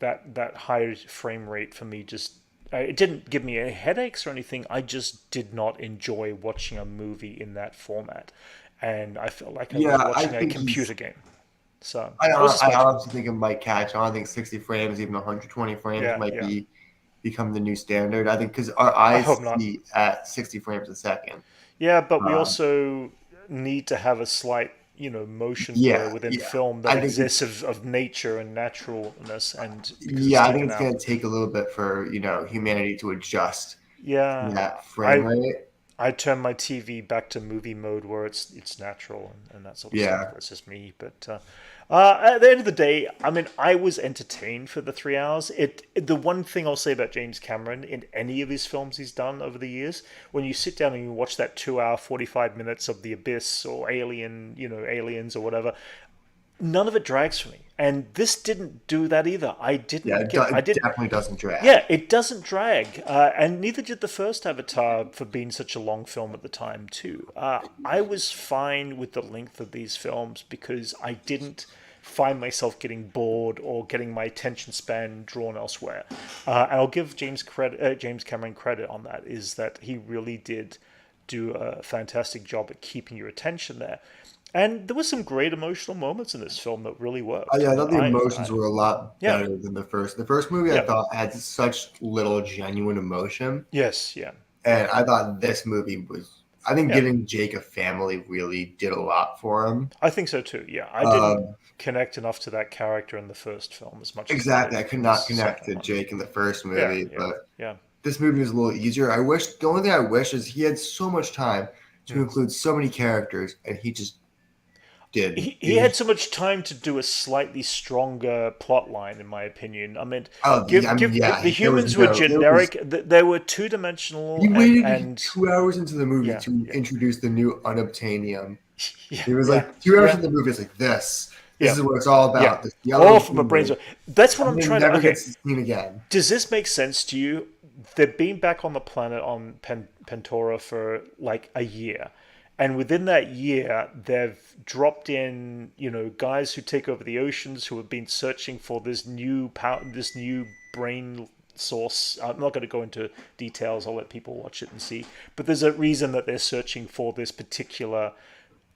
that high frame rate for me just it didn't give me any headaches or anything. I just did not enjoy watching a movie in that format, and I felt like I was Yeah, I watching a think he's computer game. So I, that was just I my honestly think it might catch on. I think 60 frames, even 120 frames, yeah, might yeah. become the new standard. I think because our I hope eyes not. see at 60 frames a second. Yeah, but we Um, also need to have a slight motion blur yeah, within yeah. film that I think exists of nature and naturalness, and because it's I think taken it's out. going to take a little bit for humanity to adjust to Yeah, that frame I rate. I turn my TV back to movie mode where it's natural and that sort of stuff. Yeah, That's just me. But at the end of the day, I mean, I was entertained for the 3 hours. The one thing I'll say about James Cameron in any of his films he's done over the years, when you sit down and you watch that 2 hour, 45 minutes of The Abyss or Alien, Aliens or whatever, none of it drags for me. And this didn't do that either. yeah. I It didn't definitely doesn't drag. yeah, it doesn't drag, and neither did the first Avatar for being such a long film at the time too. I was fine with the length of these films because I didn't find myself getting bored or getting my attention span drawn elsewhere. And I'll give James Cameron credit on that. Is that he really did do a fantastic job at keeping your attention there. And there were some great emotional moments in this film that really worked. Yeah, I And thought the I emotions were a lot yeah, better than the first. The first movie I yeah, thought had such little genuine emotion. yes, yeah, And I thought this movie I think yeah. giving Jake a family really did a lot for him. I think so too. Yeah, I didn't Um, connect enough to that character in the first film as much as I exactly. did I could in this not connect second to one. Jake in the first Yeah, movie, yeah, but yeah. this movie was a little easier. The only thing I wish is he had so much time to Mm. include so many characters, and he just didn't. He had so much time to do a slightly stronger plot line, in my opinion. I mean, Oh, I mean, the yeah, humans were there was. generic. They were two dimensional, He waited and 2 hours into the movie yeah, to yeah, introduce the new unobtainium. yeah, It was yeah, like 2 hours yeah, into the movie. It's like this. This yeah, is what it's all yeah. about. This yellow All from a humor, brain. That's what and I'm then trying to. never Okay, gets seen again. does this make sense to you? They've been back on the planet on Pentora for like a year, and within that year, they've dropped in, guys who take over the oceans who have been searching for this new this new brain source. I'm not going to go into details. I'll let people watch it and see. But there's a reason that they're searching for this particular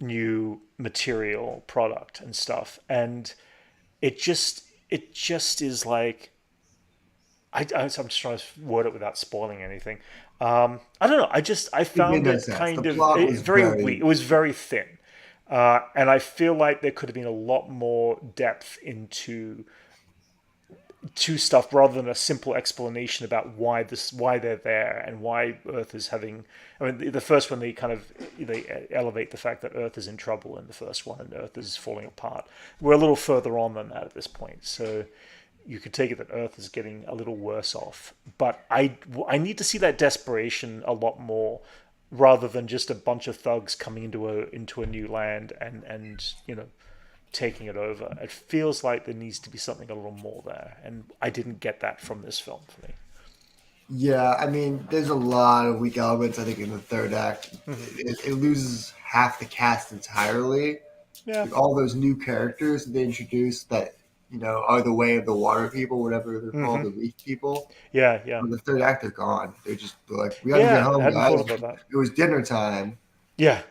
new material product and stuff, and it just is like I'm just trying to word it without spoiling anything. I don't know. I It made found no it sense. The kind of plot was very weak. very. It was very thin. And I feel like there could have been a lot more depth into to stuff rather than a simple explanation about why they're there and why Earth is having. I mean, the first one they elevate the fact that Earth is in trouble in the first one and Earth is falling apart. We're a little further on than that at this point, so you could take it that Earth is getting a little worse off. But I need to see that desperation a lot more rather than just a bunch of thugs coming into a new land and taking it over. It feels like there needs to be something a little more there, and I didn't get that from this film for me. Yeah, I mean, there's a lot of weak elements. I think in the third act, it loses half the cast entirely. Yeah, Like, all those new characters they introduced that are the way of the water people, whatever they're called, the reef people. yeah, yeah, In the third act, they're gone. They're like, we got to get yeah. I home, hadn't guys. thought about that. It was dinner time. Yeah,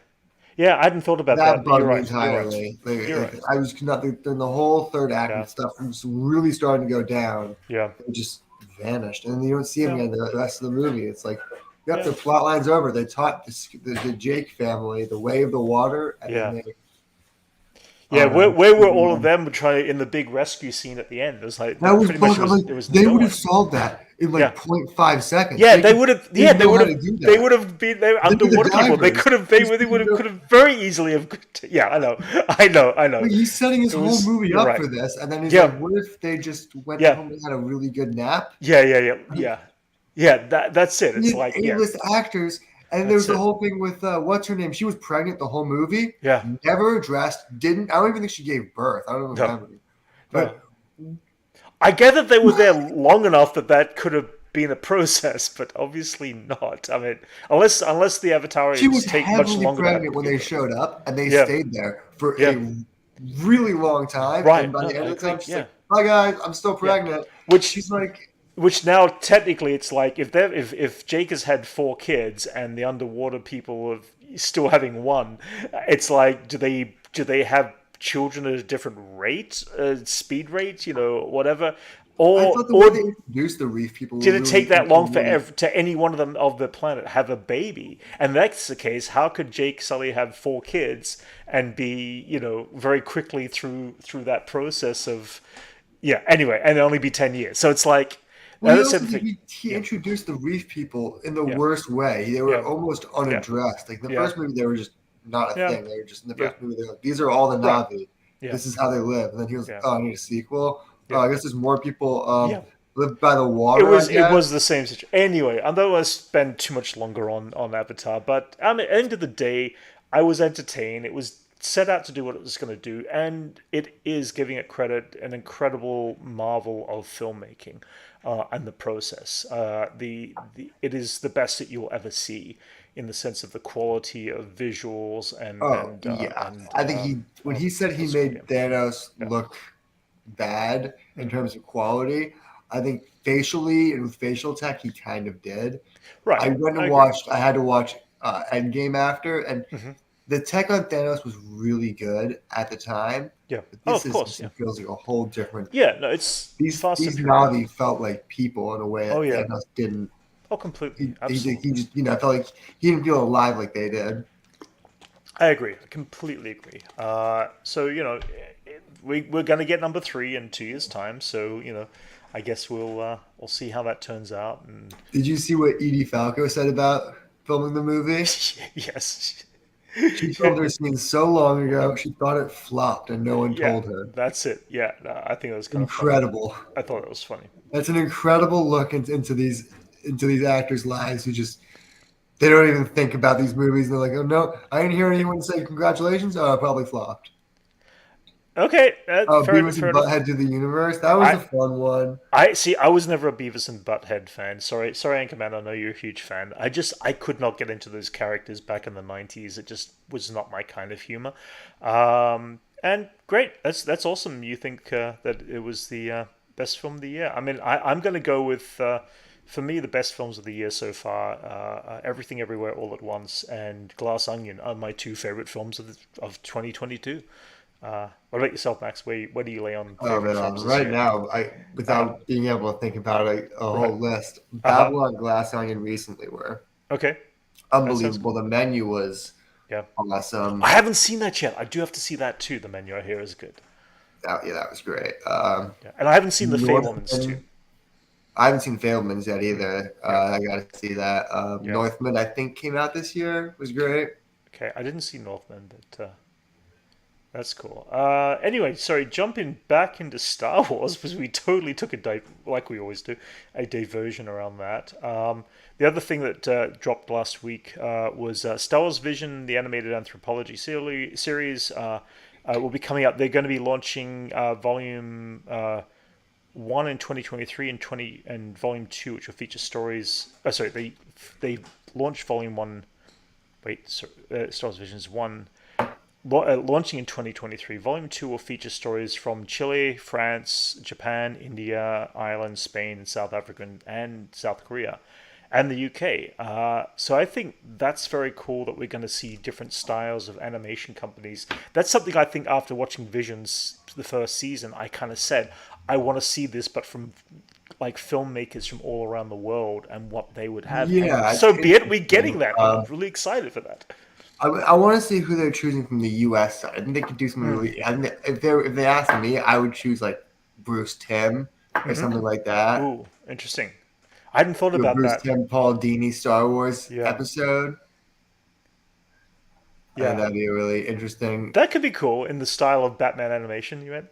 yeah. I hadn't thought about That that. You're bugged me right. You're right. entirely. You're right. I was conducting the whole third act Yeah, and stuff was really starting to go down. yeah, It just vanished, and you don't see him yeah, again the rest of the movie. It's like, yep, yeah, the plot line's over. They taught the Jake family the way of the water, and then yeah. they Yeah, I don't where were all of know. them trying in the big rescue scene at the end? It was like That was pretty much bug. I'm like, it was they would no have one. solved that in Yeah, like 0.5 seconds. yeah, they would have. They Yeah, know how to do They that. would have been. They were They were the underwater people. They divers. could have. He's They would thinking have. Could have very easily have. Yeah, I know. I know. I know. like, he's setting his It whole was. movie You're up right. for this, and then he's Yeah, like, "What if they just went yeah, home and had a really good nap?" yeah, yeah, yeah, I mean, yeah, yeah. That's it. he It's had like yeah, A-list actors, and there was that's the it. whole thing with what's her name? She was pregnant the whole movie, Yeah, never addressed. Didn't I don't even think she gave birth. I don't even no, remember. no. But I gather they were there long enough that could have been a process, but obviously not. I mean, unless the she was Avatarians take much heavily longer than that pregnant to when give they birth. showed up, and they Yeah, stayed there for yeah, a really long time. And right. by No, the end I of the agree. time, she's Yeah, like, "Bye, guys, I'm still yeah. pregnant." Which She's like, which now technically it's like if Jake has had 4 kids and the underwater people are still having one, it's like do they have children at a different rate, speed rate, whatever, I or thought the way they or introduced the reef people were did it really take that long for really to any one of them of the planet have a baby? And that's the case. How could Jake Sully have 4 kids and be, very quickly through that process of, yeah. Anyway, and only be 10 years. So it's like Well, he that's the also other thing. he Yeah, introduced the reef people in the yeah, worst way. They were yeah, almost yeah, unaddressed. Like the yeah, first movie, they were just not a yeah, thing. They were just in the yeah. first movie. They're like, these are all the Right. Navi. Yeah, This is how they live. And then he was like, yeah, oh, I need a sequel. Oh, yeah, I guess there's more people yeah. live by the It water. I was it guess. was the same situation. Anyway, I don't want to spend too much longer on Avatar, but at the end of the day, I was entertained. It was set out to do what it was going to do, and it is giving it credit an incredible marvel of filmmaking and the process. The it is the best that you'll ever see in the sense of the quality of visuals and Oh and uh, yeah, and I think uh, when he said he what's yeah, made Thanos yeah. look bad in Hmm. terms of quality, I think facially and with facial tech, he kind of did. Right, I went I and agree. watched. I had to watch Endgame after, and Hmm. the tech on Thanos was really good at the time. Yeah. But Oh, this of course. is Yeah. feels like a whole different. Yeah. No, it's far These superior. Navi felt like people in a way Oh that yeah. Thanos didn't. Oh, completely. He Absolutely. just I felt like he didn't feel alive like they did. I agree. I completely agree. So we're gonna get number 3 in 2 years' time. So I guess we'll see how that turns out. And Did you see what Edie Falco said about filming the movie? yes, She filmed her scene so long ago, she thought it flopped and no one yeah, told her. that's it. Yeah, no, I think that was kind of funny. Incredible. I thought it was funny. That's an incredible look into these actors' lives who just they don't even think about these movies. They're like, oh no, I didn't hear anyone say congratulations. Oh, it probably flopped. Okay, Oh, fair, Beavis fair and enough. Butthead to the Universe. That was I a fun one. I see. I was never a Beavis and Butthead fan. Sorry, Anchorman. I know you're a huge fan. I could not get into those characters back in the '90s. It just was not my kind of humor. And great. That's awesome. You think that it was the best film of the year? I mean, I'm going to go with for me the best films of the year so far. Everything, Everywhere, All at Once, and Glass Onion are my 2 favorite films of 2022. What about yourself, Max? Where do you lay on Oh favorite man, films this right year? now, Uh, without being able to think about a right. whole list, Uh huh. Babylon, Glass Onion recently were Okay. That sounds unbelievable. cool. The menu was Yeah. I awesome. haven't seen that yet. I do have to see that too. The menu I hear is good. Yeah, that was great. Yeah. And I haven't seen the Fablemans too. Northman, I haven't seen Fablemans yet either. Yeah. I got to see that. Yeah. Northman, I think, came out this year. Was great. Okay. I didn't see Northman, but that's cool. Anyway, sorry, jumping back into Star Wars because we totally took like we always do, a diversion around that. The other thing that dropped last week was Star Wars Vision, the animated anthropology series. Will be coming out. They're going to be launching volume one in 2023 and volume two, which will feature stories. Sorry, they launched volume one. Wait, sorry, Star Wars Vision's one launching in 2023. Volume 2 will feature stories from Chile, France, Japan, India, Ireland, Spain, South Africa, and South Korea, and the UK. So I think that's very cool that we're going to see different styles of animation companies. That's something I think after watching Visions the first season, I kind of said, I want to see this, but from like filmmakers from all around the world and what they would have. And Yeah, it's so be it, we're getting interesting. that. I'm really excited for that. I want to see who they're choosing from the U.S. side. I think they could do something really. I think if they asked me, I would choose like Bruce Timm or something like that. Ooh, interesting. I hadn't thought Do a about Bruce that. Timm, Paul Dini Star Wars Yeah, episode. I think yeah. that'd be a really interesting. That could be cool in the style of Batman animation, you meant?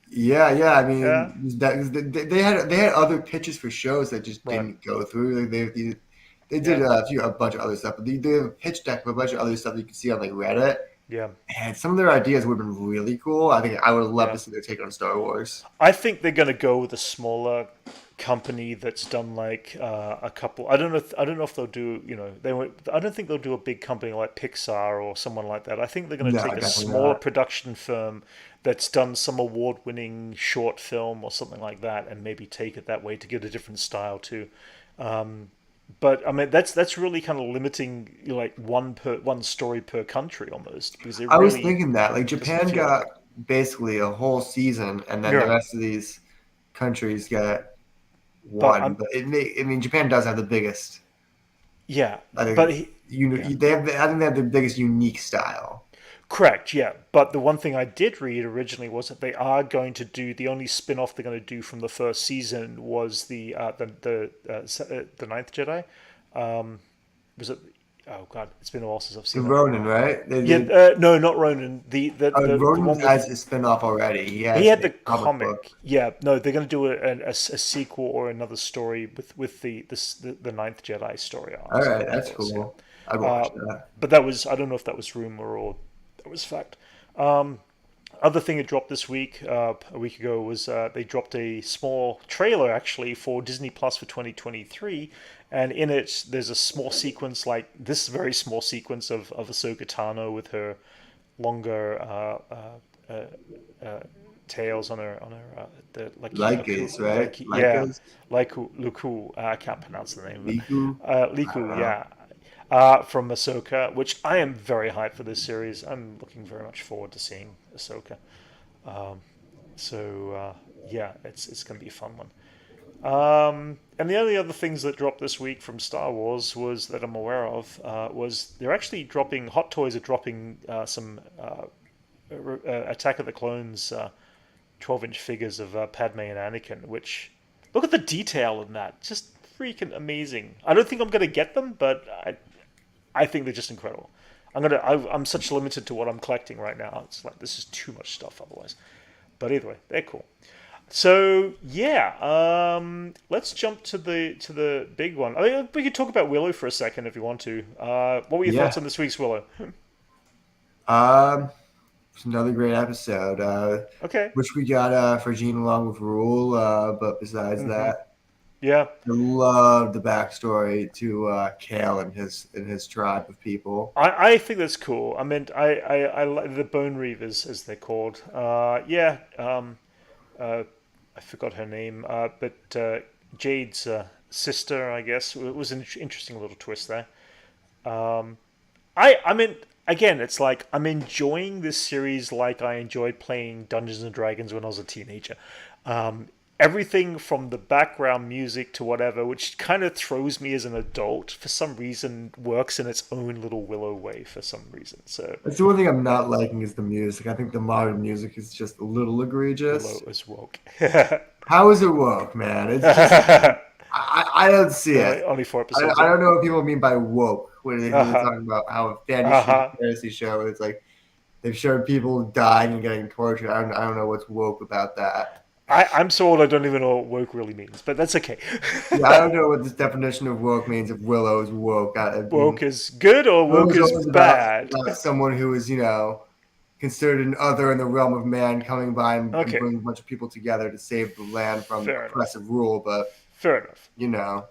Yeah. I Yeah, mean, they had other pitches for shows that just right. didn't go through. Like they did Yeah, a bunch of other stuff, but they have a pitch deck of a bunch of other stuff that you can see on like Reddit. yeah, And some of their ideas would have been really cool. I think I would love yeah. to see their take on Star Wars. I think they're gonna go with a smaller company that's done like a couple. I don't know. I don't know if they'll do. I don't think they'll do a big company like Pixar or someone like that. I think they're gonna No, take a definitely smaller not. production firm that's done some award-winning short film or something like that, and maybe take it that way to get a different style too. But I mean, that's really kind of limiting like one story per country almost because it I was really thinking that like doesn't Japan feel like got it. basically a whole season, and then the Yeah, rest of these countries got but one. But I mean, Japan does have the biggest. yeah, I but think yeah, they have. I think they have the biggest unique style. correct. Yeah, but the one thing I did read originally was that they are going to do the only spin-off they're going to do from the first season was the Ninth Jedi. Was it? Oh God, it's been a while since I've The seen that. Ronin, right? Yeah, no, not Ronan. The Ronin one has with his spin-off already. he Has had a the comic book. comic. Yeah, no, they're going to do a sequel or another story with the Ninth Jedi story arc. All So right, of that's course, yeah. cool. I'd Uh, watch that. but that was I don't know if that was rumor or that was fact. Other thing that dropped this week, a week ago, was they dropped a small trailer actually for Disney Plus for 2023, and in it there's a small sequence like this very small sequence of Ahsoka Tano with her longer tails on her the like Lycas, right? like yeah Lycas, like Luku I can't pronounce the name of it Miku. I don't Liku know. yeah from Ahsoka, which I am very hyped for this series. I'm looking very much forward to seeing Ahsoka. So yeah, it's going to be a fun one. And the only other things that dropped this week from Star Wars was that I'm aware of was they're actually dropping Hot Toys are dropping some Attack of the Clones 12-inch figures of Padme and Anakin. Which look at the detail in that, just freaking amazing. I don't think I'm gonna get them, but I think they're just incredible. I'm such limited to what I'm collecting right now. It's like this is too much stuff otherwise. But either way, they're cool. So yeah, let's jump to the big one. I mean, we could talk about Willow for a second if you want to. What were your thoughts Yeah. on this week's Willow? Um, it's another great episode. Okay. Which we got for Gene along with Rule. But besides Mm-hmm. that, Yeah, I love the backstory to Kale and his tribe of people. I think that's cool. I mean, I like the Bone Reavers as they're called. Yeah. Uh, I forgot her name, but Jade's sister, I guess. It was an interesting little twist there. I mean, again, it's like I'm enjoying this series like I enjoyed playing Dungeons and Dragons when I was a teenager. everything from the background music to whatever, which kind of throws me as an adult, for some reason works in its own little Willow way for some reason. So That's the one thing I'm not liking is the music. I think the modern music is just a little Willow egregious. is woke. How is it woke, man? It's just I don't see it. Only 4 episodes I in. don't know what people mean by woke when they're Uh-huh. talking about how a Uh-huh. fantasy show. It's like they've showed people dying and getting tortured. I don't know what's woke about that. I'm so old I don't even know what woke really means, but that's okay. Yeah, I don't know what this definition of woke means. If Willow is woke, I mean, Woke is good or Willow woke is is always about, bad? someone who is, considered an other in the realm of man coming by and Okay, bringing a bunch of people together to save the land from fair enough. oppressive rule. But, Fair enough. you know,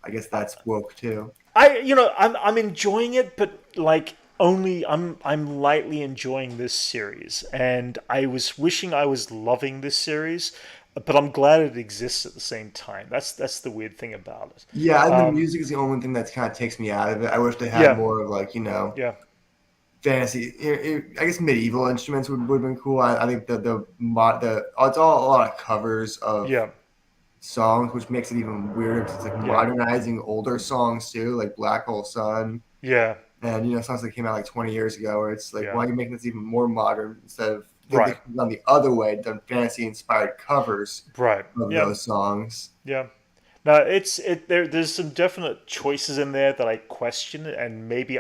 I guess that's woke too. I'm enjoying it, but like only I'm lightly enjoying this series, and I was wishing I was loving this series, but I'm glad it exists at the same time. That's the weird thing about it. Yeah, and the music is the only thing that kind of takes me out of it. I wish they had Yeah, more of like, yeah, fantasy. I guess medieval instruments would have been cool. I think the it's all a lot of covers of yeah, songs, which makes it even weirder. 'Cause it's like yeah, modernizing older songs too, like Black Hole Sun, yeah, and songs that came out like 20 years ago. Where it's like, yeah. why are you making this even more modern instead of they Right, could have gone the other way, done fantasy inspired covers right. of Yeah, those songs. yeah. No, there's some definite choices in there that I question, and maybe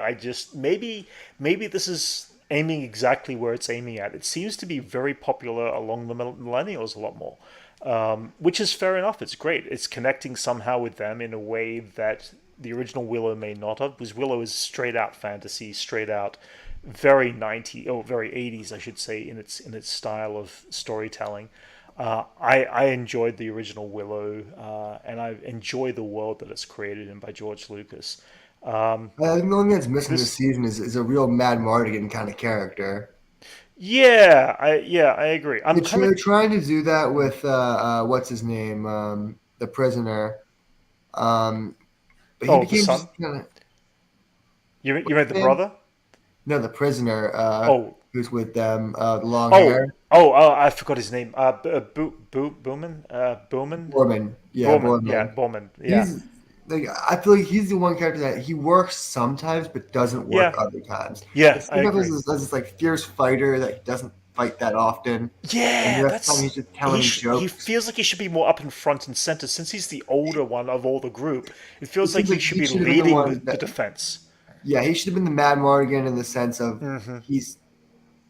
maybe this is aiming exactly where it's aiming at. It seems to be very popular along the millennials a lot more, which is fair enough. It's great. It's connecting somehow with them in a way that the original Willow may not have, because Willow is straight out fantasy, straight out very 90 or very 80s, I should say, in its style of storytelling. I enjoyed the original Willow, and I enjoy the world that it's created in by George Lucas. I think the only thing that's missing this This, season is a real Mad Mardigan kind of character. yeah, I agree. I'm kind of They're trying to do that with what's his name, the prisoner. Um, but he oh, the became son. just kind of You what's meant his the name? brother. No, the prisoner Oh, who's with them, the long oh, hair. I forgot his name. Booman, Borman. Yeah, Borman. Yeah, Borman. Borman. Yeah, He's like I feel like he's the one character that he works sometimes but doesn't work yeah, other times. Like yeah. I sometimes agree. there's this like fierce fighter that he doesn't fight that often. And the Yeah, rest of the time he's just telling he jokes. feels like he should be more up in front and center since he's the older one of all the group. It It feels like seems he like should he be should have been the leading one the that defense. yeah, he should have been the Mad Mardigan in the sense of he's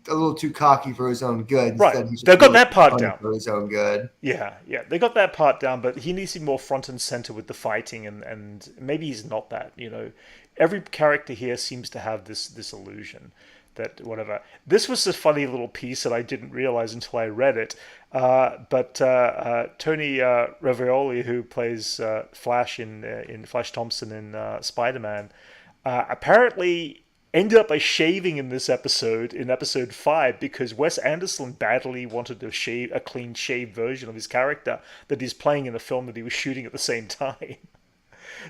a little too cocky for his own good. Right. Instead, he's just They've got really that part funny down. for his own good. Yeah. They got that part down, but he needs to be more front and center with the fighting, and maybe he's not that. Every character here seems to have this illusion that whatever. This was a funny little piece that I didn't realize until I read it. But Tony Ravioli, who plays Flash in Flash Thompson in Spider-Man, apparently ended up by shaving in this episode, in episode 5, because Wes Anderson badly wanted to shave a clean shaved version of his character that he's playing in the film that he was shooting at the same time.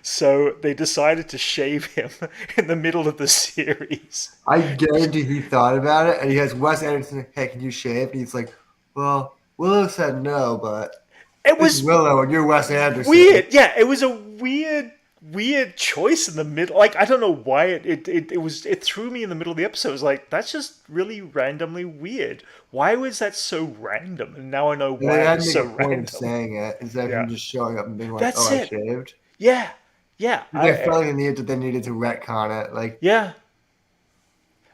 So they decided to shave him in the middle of the series. I guarantee he thought about it, and he has Wes Anderson. Hey, can you shave? And he's like, "Well, Willow said no, but It it's was Willow, and you're Wes Anderson." weird. Yeah, it was a weird choice in the middle. Like, I don't know why it threw me in the middle of the episode. It was like, that's just really randomly weird. Why was that so random? And now I know And they why it had to was make so a point of random. saying it instead of Yeah, him just showing up and being like, that's "Oh, I it. shaved." Yeah, yeah, They felt like they needed to retcon it. Like, yeah.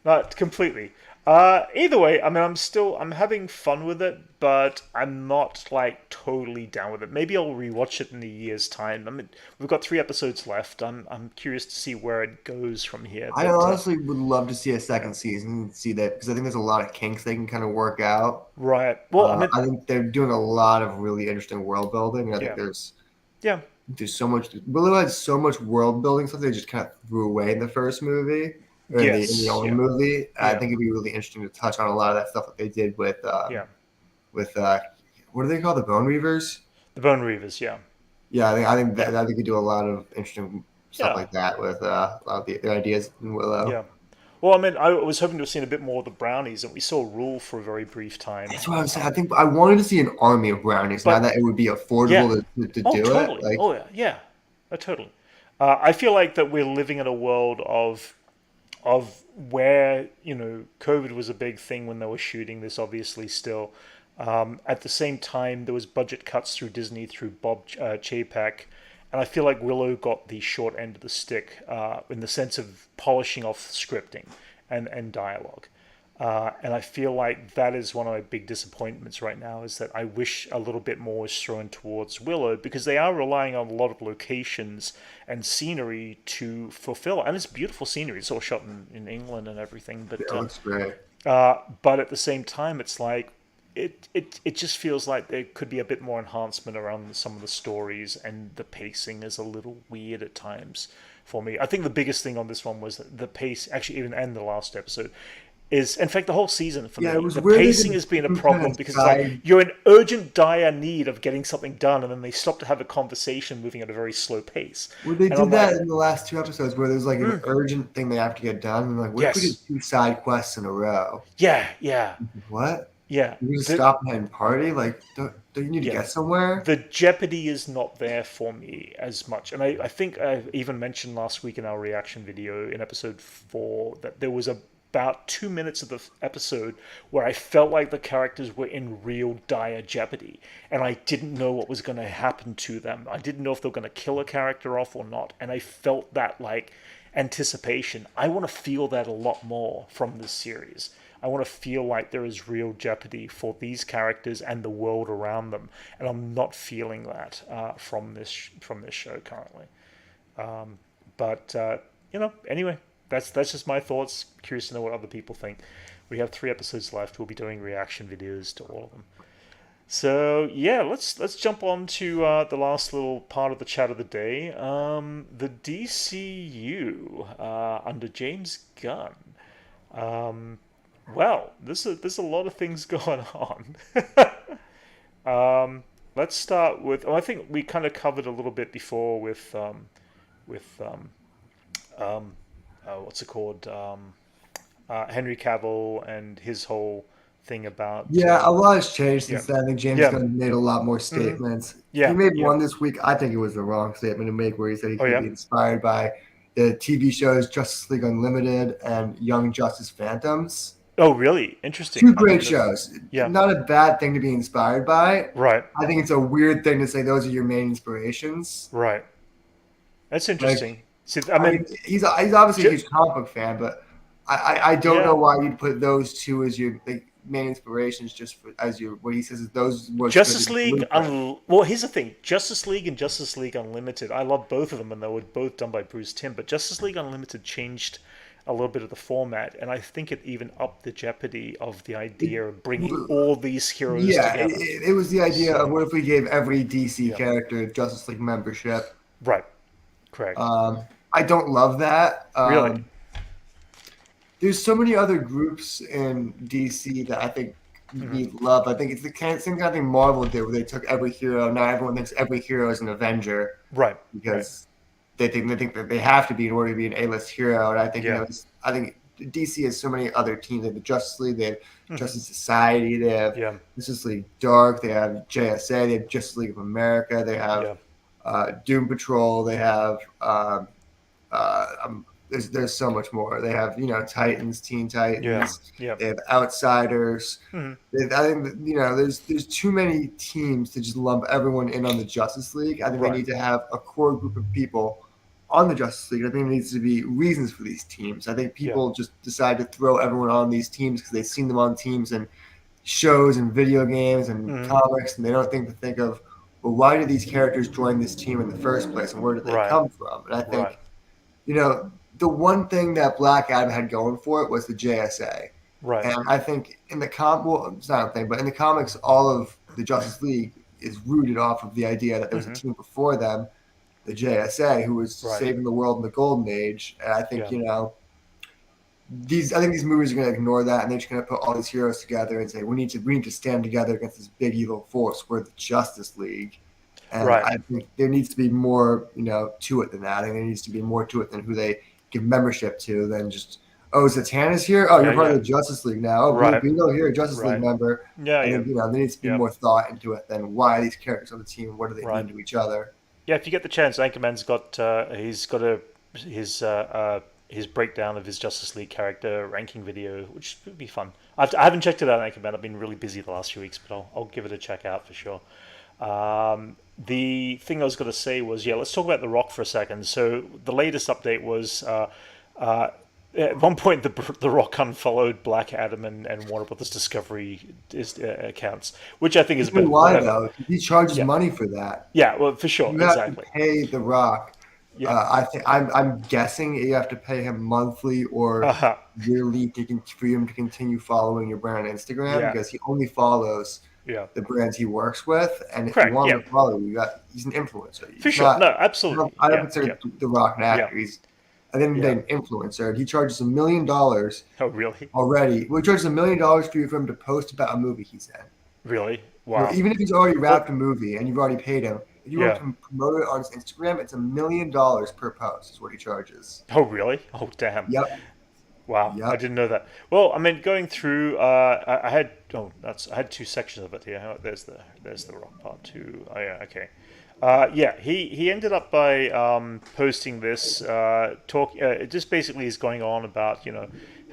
Not completely. Either way, I mean, I'm having fun with it, but I'm not like totally down with it. Maybe I'll rewatch it in a year's time. I mean, we've got 3 episodes left. I'm curious to see where it goes from here. I But honestly would love to see a second season and see that because I think there's a lot of kinks they can kind of work out. right, well, I mean, I think they're doing a lot of really interesting world building. And I think yeah, yeah, there's so much. Willow had so much world building stuff they just kind of threw away in the first movie or in the yes, only yeah, movie. I yeah, think it'd be really interesting to touch on a lot of that stuff that they did yeah. with what do they call the Bone Reavers? The Bone Reavers, yeah, Yeah, yeah, they could do a lot of interesting stuff yeah, like that with a lot of the ideas in Willow. yeah. Well, I mean, I was hoping to have seen a bit more of the brownies, and we saw Rule for a very brief time. That's what I was saying. I think I wanted to see an army of brownies now But that it would be yeah, affordable to oh, do it. totally. Like, Oh, yeah, yeah, totally. I feel like that we're living in a world of where COVID was a big thing when they were shooting this. Obviously, still. At the same time, there was budget cuts through Disney through Bob Chapek, and I feel like Willow got the short end of the stick in the sense of polishing off scripting and dialogue. And I feel like that is one of my big disappointments right now is that I wish a little bit more was thrown towards Willow because they are relying on a lot of locations and scenery to fulfill. And it's beautiful scenery. It's all shot in England and everything. yeah, it looks great. But at the same time, it's like it just feels like there could be a bit more enhancement around some of the stories, and the pacing is a little weird at times for me. I think the biggest thing on this one was the pace, actually, even and the last episode. Is in fact the whole season for Yeah, me. it was The weird. They pacing did has been a some kind problem of because it's like side. you're in urgent, dire need of getting something done, and then they stop to have a conversation, moving at a very slow pace. Well, they And did I'm like, that in the last two episodes where there's like an urgent thing they have to get done. And like, what if we did yes, two side quests in a row? yeah, yeah, What? yeah. You just The stop and party? Like, don't you need to yeah, get somewhere? the jeopardy is not there for me as much. And I think I even mentioned last week in our reaction video in episode 4 that there was about 2 minutes of the episode where I felt like the characters were in real dire jeopardy, and I didn't know what was going to happen to them. I didn't know if they were going to kill a character off or not, and I felt that like anticipation. I want to feel that a lot more from this series. I want to feel like there is real jeopardy for these characters and the world around them, and I'm not feeling that from this show currently. But anyway, that's just my thoughts. Curious to know what other people think. We have 3 episodes left. We'll be doing reaction videos to all of them. So yeah, let's jump on to the last little part of the chat of the day. The DCU under James Gunn. Well, there's a lot of things going on. Let's start with. Oh, I think we kind of covered a little bit before with what's it called? Henry Cavill and his whole thing about. Yeah, a lot has changed Yeah, since then. I think James yeah, Gunn made a lot more statements. He yeah, made yeah. one this week. I think it was the wrong statement to make, where he said he's Oh going to yeah. be inspired by the TV shows Justice League Unlimited and Young Justice Phantoms. Oh really? Interesting. Two I great mean, that's shows. yeah. Not a bad thing to be inspired by. Right, I think it's a weird thing to say those are your main inspirations. right. That's interesting. Like, See, I I mean, mean, he's obviously a ju- huge comic book fan, but I don't know yeah. why you'd put those two as your like, main inspirations, just for, as your what he says is those was going to be Justice the League. blueprint. Well, here's the thing: Justice League and Justice League Unlimited. I love both of them, and they were both done by Bruce Timm. But Justice League Unlimited changed a little bit of the format, and I think it even upped the jeopardy of the It, idea of bringing all these heroes yeah, together. it was the idea of So, what if we gave every DC yeah, character Justice League membership. right, correct. I don't love that. Really, There's so many other groups in DC that I think need love. I think it's the same kind of thing Marvel did, where they took every hero. Now everyone thinks every hero is an Avenger right, right. because they think that they have to be in order to be an A-list hero. And I think Yeah, I think DC has so many other teams. They have the Justice League, they have Justice Society, they have yeah, Justice League Dark, they have JSA, they have Justice League of America, they have yeah, Doom Patrol, they have there's so much more. They have Titans, Teen yeah, Titans. yeah. They have Outsiders. Hmm. I think there's too many teams to just lump everyone in on the Justice League. I think they Right, need to have a core group of people on the Justice League. I think there needs to be reasons for these teams. I think yeah, people just decide to throw everyone on these teams because they've seen them on teams and shows and video games and hmm, comics, and they don't think of, well, why did these characters join this team in the first place, and where did they right, come from? And I right, think the one thing that Black Adam had going for it was the JSA. right. And I think in the well, it's not a thing, but in the comics, all of the Justice League is rooted off of the idea that there was a Hmm. team before them, the JSA, who was Right, saving the world in the Golden Age. And I think, yeah, these movies are going to ignore that, and they're just going to put all these heroes together and say we need to stand together against this big evil force. We're the Justice League, and right, I think there needs to be more to it than that. I think there needs to be more to it than who they give membership to than just oh, Zatanna's here. Oh, Yeah, you're part of yeah. the Justice League now. Oh, Blue Right, Beetle here, Justice League right. member. Yeah, I yeah, think there needs to be yeah. more thought into it than why are these characters on the team. What do they Right. mean to each other? Yeah, if you get the chance, Anchorman's got he's got his breakdown of his Justice League character ranking video, which would be fun. I haven't checked it out, Anchorman. I've been really busy the last few weeks, but I'll give it a check out for sure. The thing I was going to say was, yeah, let's talk about The Rock for a second. So the latest update was uh, at one point the Rock unfollowed Black Adam and Warner Brothers Discovery accounts, which I think is a Tell me bit why whatever. though? He charges Yeah, money for that. yeah, well, for sure, You have to exactly. pay The Rock. Yeah, I think I'm guessing you have to pay him monthly or uh-huh. yearly for him to continue following your brand on Instagram Yeah, because he only follows yeah, the brands he works with. And if you correct. want Yeah, him to follow you, he's an influencer. for He's sure. not. No, absolutely. I don't Yeah, yeah, consider The Rock an yeah, actor. He's at the end of the yeah. day an influencer. And he charges $1 million Oh, really? already. Well, he charges $1 million for him to post about a movie he's in. Really? You know, Wow. even if he's already Well, wrapped a movie and you've already paid him, if you want yeah. to promote it on his Instagram, it's $1 million per post is what he charges. Oh, really? Oh, damn. Yep, Wow, I yep. didn't know that. Well, I mean, going through, I had I had two sections of it here. There's the rock part two. Oh yeah, okay. Yeah, he ended up by posting this talk. It just basically is going on about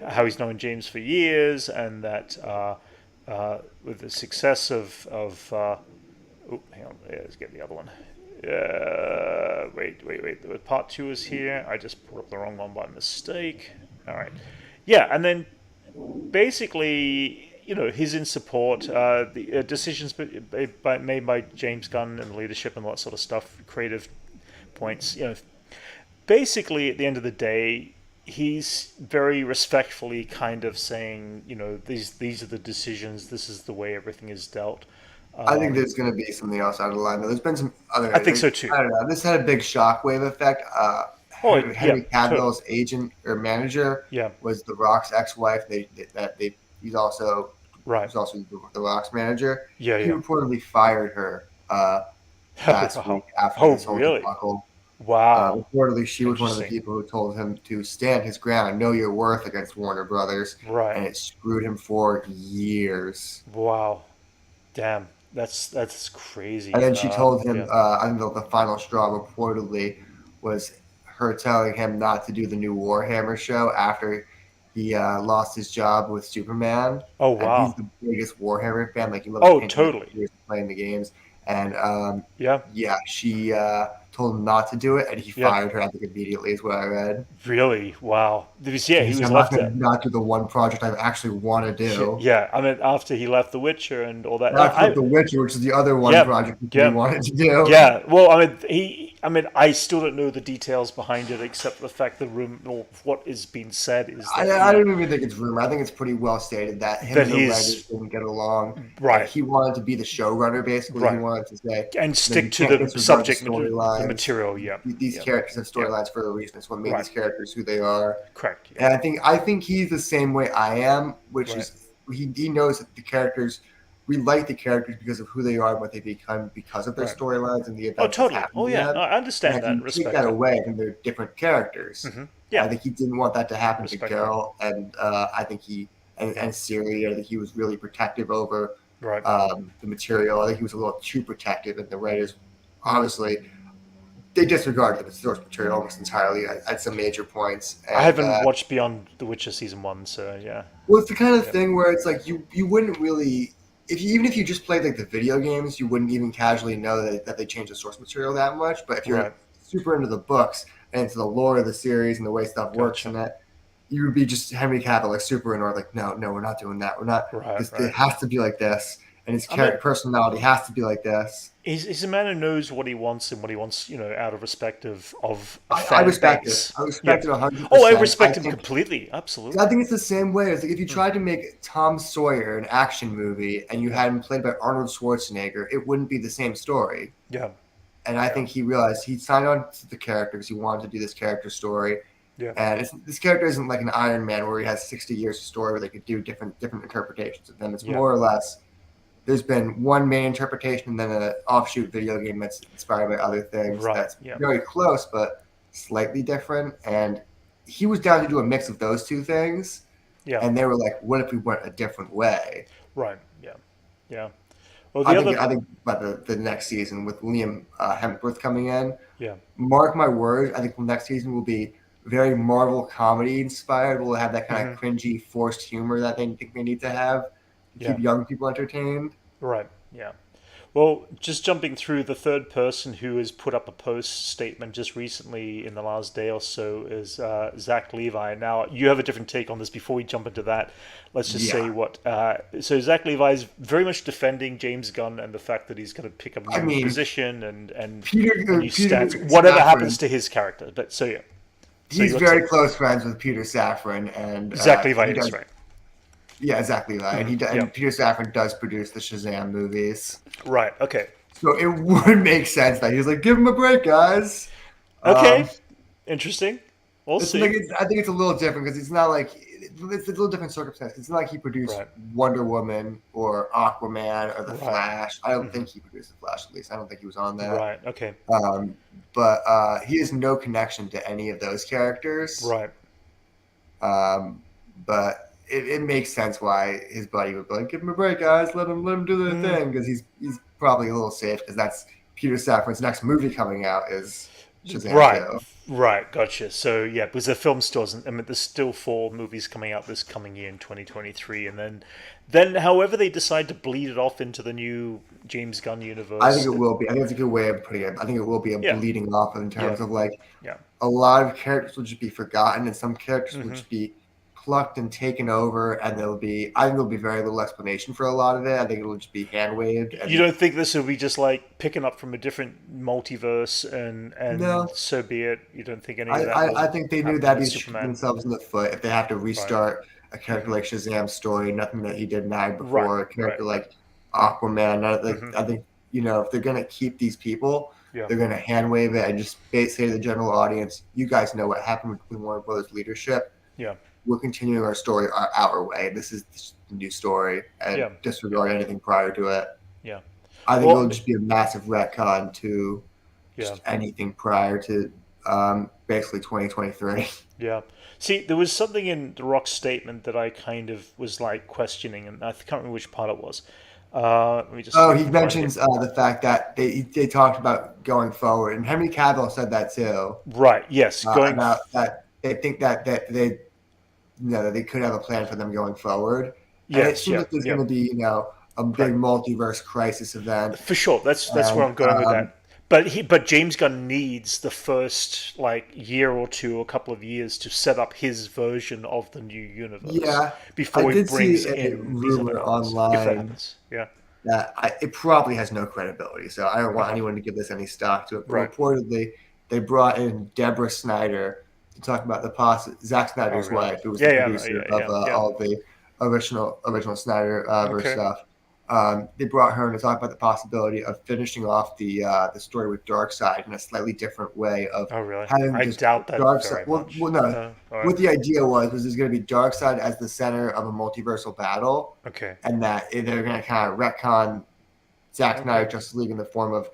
how he's known James for years and that with the success of oh, hang on, let's get the other one. Wait. The part two is here. I just put up the wrong one by mistake. All right. Yeah, and then basically, he's in support. The decisions made by James Gunn and the leadership and all that sort of stuff, creative points. Basically, at the end of the day, he's very respectfully kind of saying, these are the decisions. This is the way everything is dealt. I think there's going to be something else out of the line. Though. There's been some other. I think so too. I don't know. This had a big shockwave effect. Oh, yeah, Henry totally. Cavill's agent or manager Yeah, was The Rock's ex-wife. He's also right. he's also The Rock's manager. Yeah, He yeah. reportedly fired her last week after Oh, this whole really? debacle. Wow. Reportedly, she was one of the Interesting. people who told him to stand his ground, know your worth against Warner Brothers, Right. and it screwed him for years. Wow. Damn. That's And crazy. then she told him, Yeah. I think the final straw reportedly was her telling him not to do the new Warhammer show after he lost his job with Superman. Oh, And he's wow. the biggest Warhammer fan. Like, he loves Oh, painting totally. pictures, playing the games. And Yeah. yeah, she told him not to do it, and he Yeah. fired her, I think, immediately, is what I read. Really? Wow. Yeah, He he said, was I'm not left going there. to not do the one project I actually want to do. Yeah, I mean, after he left The Witcher and all that. Not with The Witcher, which is the other one Yeah, project he yeah, wanted to do. yeah. Well, I mean, I still don't know the details behind it, except the fact that what is being said is that I don't even think it's rumor. I think it's pretty well stated that him that and the writers he's didn't get along, and right, he wanted to be the showrunner. Basically, he right, wanted to say, and "No, you stick to can't the disregard the the storylines. material. Yeah, These yeah, characters have yeah. storylines for a reason. It's what made Right, these characters who they are." correct. Yeah, And I think he's the same way I am, which right. is he knows that the characters. We like the characters because of who they are and what they become because of their Right. storylines and the Oh, events that totally. happen Oh, to yeah. them. No, I And understand if that and you take respect that that. away, then they're different characters. I Yeah, think he didn't want that to happen to respect that. Carol, and I think Yeah, and Siri. I think he was really protective over right. the material. I think he was a little too protective, and the writers, honestly, they disregarded the source material almost entirely at some major points. I And haven't watched Beyond the Witcher season one, so yeah, well, it's the kind of yeah, thing where it's like you wouldn't really. Even if you just played like the video games, you wouldn't even casually know that they changed the source material that much. But if you're right. super into the books and into the lore of the series and the way stuff works Gotcha. in it, you would be just Henry Cavill, like super into it, like no, we're not doing that. We're not. Right, It right. has to be like this, and his I mean, personality has to be like this. he's a man who knows what he wants and what he wants, out of respect of a I fan respect it. base. I Yeah. respect it Oh, I 100%. respect him completely. Absolutely. I think it's the same way. It's like if you Hmm. tried to make Tom Sawyer an action movie and you Yeah. had him played by Arnold Schwarzenegger, it wouldn't be the same story. Yeah. And I Yeah. think he realized he signed on to the character because he wanted to do this character story. Yeah. And this character isn't like an Iron Man where he has 60 years of story where they could do different interpretations of them. It's Yeah. more or less there's been one main interpretation and then an offshoot video game that's inspired by other things Right. that's Yeah. very close but slightly different. And he was down to do a mix of those two things, Yeah. and they were like, "What if we went a different way?" Right. Yeah. Yeah. Well, the other. I think by the next season with Liam Hemsworth coming in, Yeah. mark my words, I think the next season will be very Marvel comedy inspired. We'll have that kind of cringy, forced humor that they think they need to have to Yeah. keep young people entertained. Right. Yeah. Well, just jumping through, the third person who has put up a post statement just recently in the last day or so is Zach Levi. Now, you have a different take on this. Before we jump into that, let's just say Yeah. what. So Zach Levi is very much defending James Gunn and the fact that he's going to pick up a I new mean, position and a Peter new stance, whatever Safran, happens to his character. But so yeah, so he's your very take. close friends with Peter Safran, and Zach Levi he is does. right. Yeah, exactly right. And Yeah. and Peter Safran does produce the Shazam movies, Right. Okay. so it would make sense that he's like, "Give him a break, guys." Okay. Interesting. We'll It's like see. I think it's a little different because it's not like it's a little different circumstance. It's not like he produced Right. Wonder Woman or Aquaman or The Right. Flash. I don't think he produced The Flash. At least I don't think he was on that. Right. Okay. But he has no connection to any of those characters. Right. But it makes sense why his buddy would be like, "Give him a break, guys. Let him do their thing," because he's probably a little safe because that's Peter Safran's next movie coming out is Shazam Right, 2. right, gotcha. So yeah, because the film still doesn't. I mean, there's still 4 movies coming out this coming year in 2023, and then however they decide to bleed it off into the new James Gunn universe. I think it will be. I think it's a good way of putting it. I think it will be a Yeah. bleeding off in terms Yeah. of like Yeah. a lot of characters will just be forgotten and some characters will Mm-hmm. just be plucked and taken over, and I think there'll be very little explanation for a lot of it. I think it'll just be hand waved. You don't think this will be just like picking up from a different multiverse and No, so be it? You don't think any of that I will think they knew happen that'd with be shooting Superman? themselves in the foot if they have to restart a character like Shazam's story, nothing that he did now Right, before, a character right. like Aquaman. I think if they're gonna keep these people, Yeah. they're gonna hand wave it and just say to the general audience, "You guys know what happened with Warner Brothers leadership. Yeah. We're continuing our story our way. This is the new story, and Yeah. disregard anything prior to it." Yeah. I think Well, it'll just be a massive retcon to yeah. just anything prior to basically 2023. Yeah. See, there was something in The Rock's statement that I kind of was like questioning, and I can't remember which part it was. Let me just. Oh, he find mentions it. the fact that they talked about going forward, and Henry Cavill said that too. Right. Yes. Going. About that they think that they that they could have a plan for them going forward. And it Yes. seems Yeah. like there's Yeah. going to be a big multiverse crisis event. For sure. That's where And I'm going with that. But James Gunn needs the first like year or two, a couple of years to set up his version of the new universe. Yeah, Before I he did brings see a in these other rumor villains, if that online happens. Yeah. that it probably has no credibility, so I don't want Uh-huh. anyone to give this any stock to it. But Right. reportedly, they brought in Deborah Snyder to talk about the Zack Snyder's really? wife, who was Yeah, the yeah, producer yeah, of yeah. all of the original Snyder verse Okay. stuff. They brought her in to talk about the possibility of finishing off the story with Darkseid in a slightly different way of Oh, really? having I just doubt that very Darkseid. much. Well, no. All right. What the idea was there's going to be Darkseid as the center of a multiversal battle, Okay. and that they're going to kind of retcon Zack Snyder Justice League in the form of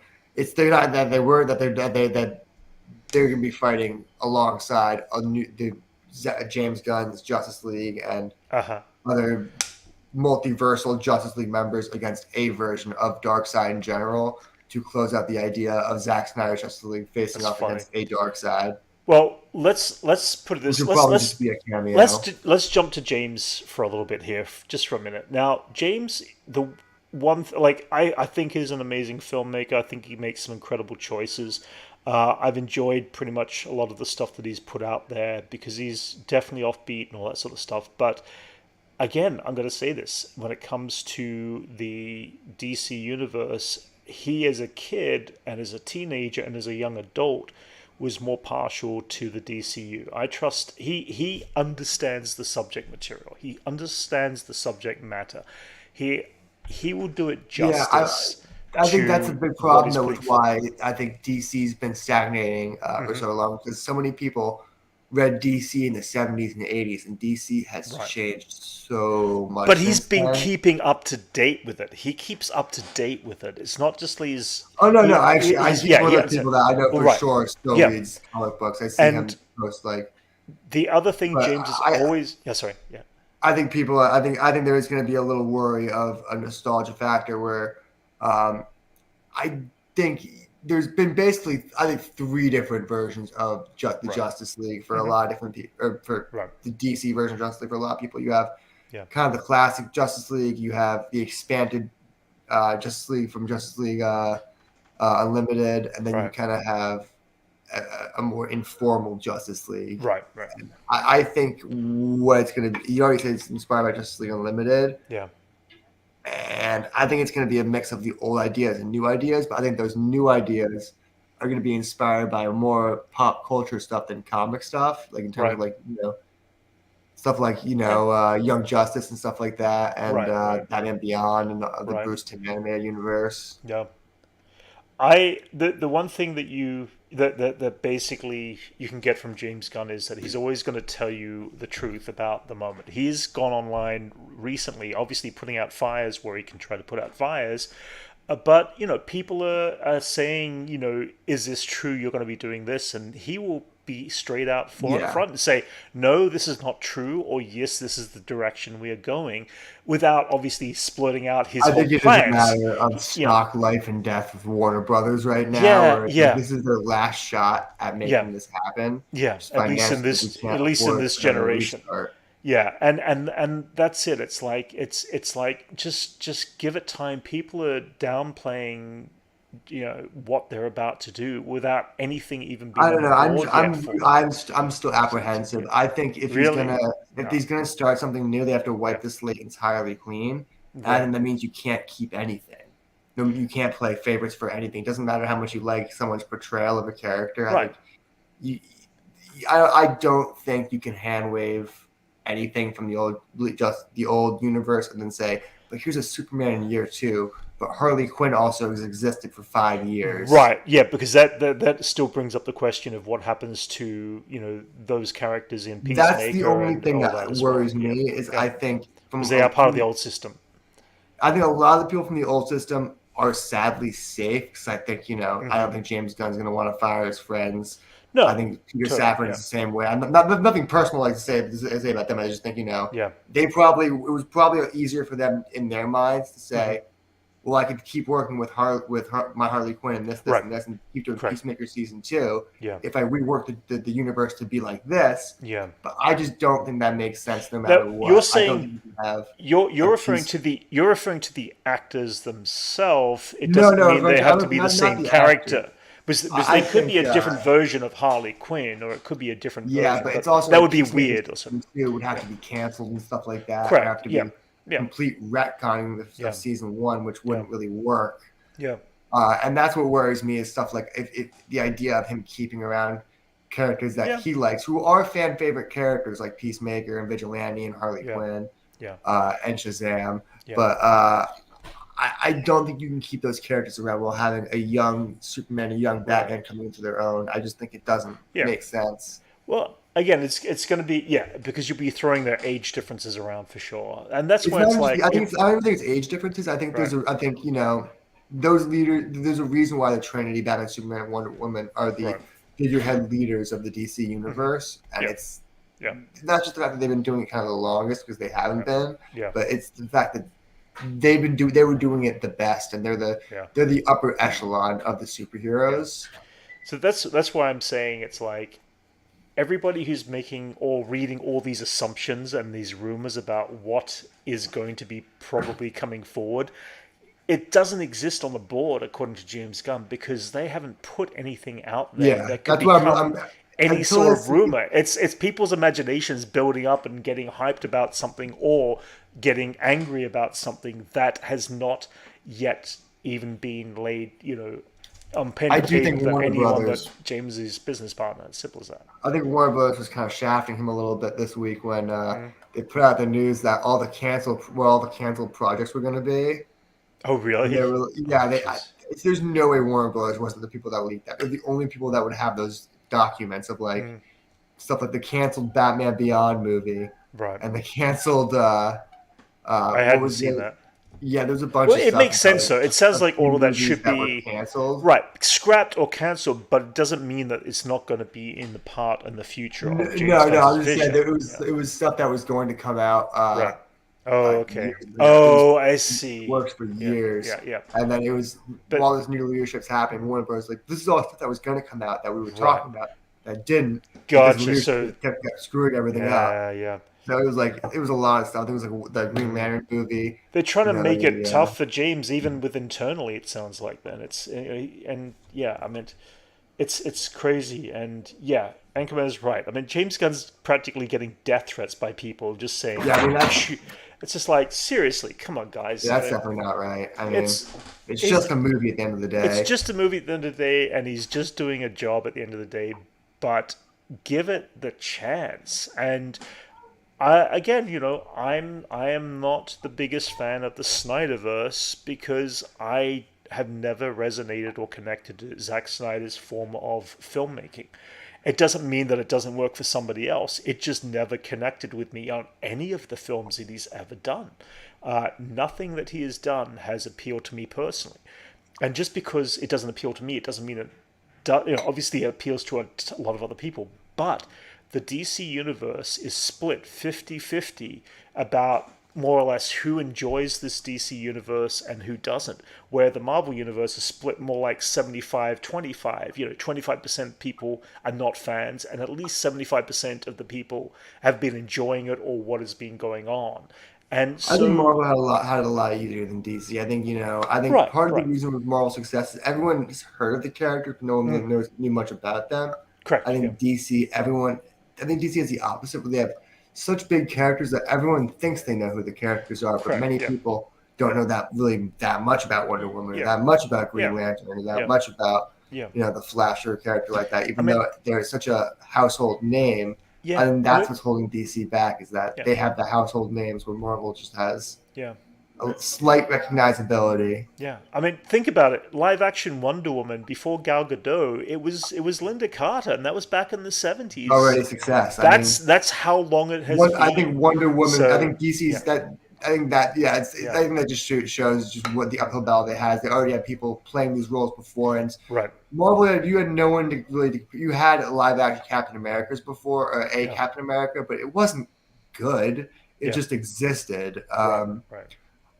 they're not that they were that they're going to be fighting alongside James Gunn's Justice League and Uh-huh. other multiversal Justice League members against a version of Darkseid in general to close out the idea of Zack Snyder's Justice League facing That's off funny. against a Darkseid, Well, let's put it which this. would probably Let's just be a cameo. let's jump to James for a little bit here, just for a minute. Now, James, the one like I think is an amazing filmmaker. I think he makes some incredible choices. I've enjoyed pretty much a lot of the stuff that he's put out there because he's definitely offbeat and all that sort of stuff. But again, I'm going to say this: when it comes to the DC universe, he as a kid and as a teenager and as a young adult was more partial to the DCU. I trust he understands the subject material. He understands the subject matter. He will do it justice. I think that's a big problem though with why forward. I think DC's been stagnating for Mm-hmm. so long because so many people read DC in the 70s and the 80s, and DC has Right. changed so much. But he's since been then. keeping up to date with it. He keeps up to date with it. It's not just he's. Oh no, he- actually, he's- he's yeah, one yeah, of the people that I know well, for right. sure still Yeah. reads comic books. I see him And post like The other thing But James is always, yeah, sorry, yeah, I think people, I think there is going to be a little worry of a nostalgia factor where, um, I think there's been basically, I think, three different versions of the right, Justice League for a hmm lot of different people, or for right, the DC version of Justice League for a lot of people. You have yeah, kind of the classic Justice League. You have the expanded Justice League from Justice League Unlimited, and then you right, kind of have a more informal Justice League. right, right, I think what it's going to be, you already said it's inspired by Justice League Unlimited. yeah, And I think it's going to be a mix of the old ideas and new ideas. But I think those new ideas are going to be inspired by more pop culture stuff than comic stuff, like in terms of right, like stuff like Young Justice and stuff like that, and right, right, that and beyond, and the right, Bruce Timm animated universe. yeah. The one thing that that basically you can get from James Gunn is that he's always going to tell you the truth about the moment. He's gone online recently, obviously putting out fires where he can try to put out fires, but people are saying, is this true? You're going to be doing this, and he will be straight out front Yeah, and say, no, this is not true, or yes, this is the direction we are going, without obviously splitting out his I whole think it is a plans. matter of You know, stock life and death with Warner Brothers right now, yeah, where it's like yeah, this is their last shot at yeah. making this happen. Yeah, Just at least in financially, we this, at can't least in afford this another generation. restart. Yeah, and that's it. It's like just give it time. People are downplaying, what they're about to do without anything even I being don't on know. the board yet for them. I'm still apprehensive. I think Really? if No. he's gonna start something new, they have to Yeah. wipe the slate entirely clean, and I Right. think that means you can't keep anything. No, you can't play favorites for anything. It doesn't matter how much you like someone's portrayal of a character. I Right. think you, I don't think you can hand wave anything from the old universe and then say, but here's a Superman in year two, but Harley Quinn also has existed for 5 years. Right. Yeah, because that still brings up the question of what happens to those characters in That's the Peacemaker only and thing all that that as well. worries Yeah. me is Yeah. I think Because they are part of the old system. I think a lot of the people from the old system are sadly safe because I think I don't think James Gunn's going to want to fire his friends. I No. think Peter Totally. Safran is Yeah. the same way. I'm not nothing personal like to say about them. I just think Yeah. it was probably easier for them in their minds to say, well, I could keep working with my Harley Quinn and this Right. and this and keep doing Correct. Peacemaker season 2 Yeah. if I rework the universe to be like this. Yeah. But I just don't think that makes sense no Now matter you're what. I don't saying think you can have you're a referring piece. to the actors themselves. It No, doesn't no, mean they have to I'm be the not same the actor. character. Because I they could be think, a different version of Harley Quinn, or it could be a different yeah, version, but but it's also that like would be Peacemaker weird or something. season 2 would have Yeah. to be canceled and stuff like that, or have Correct. to Yeah. be Yeah. complete retconning Yeah. of season 1, which Yeah. wouldn't really work. Yeah. And that's what worries me is stuff like if the idea of him keeping around characters that Yeah. he likes, who are fan favorite characters like Peacemaker and Vigilante and Harley Yeah. Quinn Yeah. and Shazam. Yeah. But I don't think you can keep those characters around while having a young Superman, a young Batman coming into their own. I just think it doesn't Yeah. make sense. Well, again, it's going to be because you'll be throwing their age differences around for sure, and that's It's why not it's just, like I don't think it's age differences. I think right. I think, those leaders, there's a reason why the Trinity, Batman, Superman, and Wonder Woman are the Right. figurehead leaders of the DC universe. And Yeah. it's Yeah. not just the fact that they've been doing it kind of the longest because they haven't Right. been, Yeah. but it's the fact that they were doing it the best, and Yeah. they're the upper echelon of the superheroes. So that's why I'm saying it's like everybody who's making or reading all these assumptions and these rumors about what is going to be probably coming forward, it doesn't exist on the board according to James Gunn because they haven't put anything out there Yeah, that could that's why become any until sort I of see, rumor. It's people's imaginations building up and getting hyped about something or getting angry about something that has not yet even been laid, on pen I and do paper think that Warner anyone but Brothers. James is business partner. As simple as that. I think Warner Brothers was kind of shafting him a little bit this week when they put out the news that all the canceled projects were going to be. Oh, And really? they were, Oh, yeah, jeez. there's no way Warner Brothers wasn't the people that leaked that. They're the only people that would have those documents of like stuff like the canceled Batman Beyond movie Right. and the canceled I what hadn't was seen the that. Yeah, there's a bunch Well, of it stuff makes about sense like though. It sounds a like few all of that movies should that were be canceled. right, scrapped or cancelled, but it doesn't mean that it's not going to be in the part and the future of James No, Gunn's I'm just saying vision. that Yeah, it was stuff that was going to come out right. Oh, okay. years ago. It was Oh, I see. works for Yeah, years, yeah, yeah. and then it was But while this new leadership's happening, Warner Bros. Like this is all stuff that was going to come out that we were right, talking about that didn't because gotcha. leadership So kept screwing everything up. yeah, yeah. So it was a lot of stuff. There was like the Green Mm. Lantern movie, They're trying you to know, make it the, tough for James, even with internally. It sounds like then it's and yeah. I mean, it's crazy, and yeah, Anchorman is right. I mean, James Gunn's practically getting death threats by people just saying, yeah. I mean it's just like seriously, come on, guys. that's definitely not right. I mean, It's it's it's just a movie at the end of the it's day. just a movie at the end of the day, and he's just doing a job at the end of the day. But give it the chance, and again, I am not the biggest fan of the Snyderverse because I have never resonated or connected to Zack Snyder's form of filmmaking. It doesn't mean that it doesn't work for somebody else. It just never connected with me on any of the films that he's ever done. Nothing that he has done has appealed to me personally. And just because it doesn't appeal to me, it doesn't mean it obviously it appeals to a lot of other people, but the DC universe is split 50-50 about more or less who enjoys this DC universe and who doesn't, where the Marvel universe is split more like 75-25. 25% people are not fans, and at least 75% of the people have been enjoying it or what has been going on. And I think so, Marvel had it a lot easier than DC. I think I think right, part of the right, reason with Marvel's success is everyone's heard of the characters, but no one really knew much about them. I correct, yeah, think DC, everyone, I think DC is the opposite, where they have such big characters that everyone thinks they know who the characters are, but correct, many yeah, people don't know that much about Wonder Woman, or yeah, that much about Green yeah, Lantern, or that yeah, much about yeah. the Flash or a character like that. I Even mean, though they're such a household name, I yeah, think I mean, that's what's holding DC back is that yeah, they have the household names, where Marvel just has yeah. a slight recognizability. Yeah, I mean, think about it. Live action Wonder Woman before Gal Gadot, it was Linda Carter, and that was back in the '70s. Already success. I That's mean, that's how long it has I think been. Wonder Woman. I So think DC's yeah, that. I think that yeah. yeah, I think that just shows just what the uphill battle they had. They already had people playing these roles before, and right, Marvel. You had no one to really. You had live action Captain Americas before, or a yeah, Captain America, but it wasn't good. It yeah, just existed. right, right.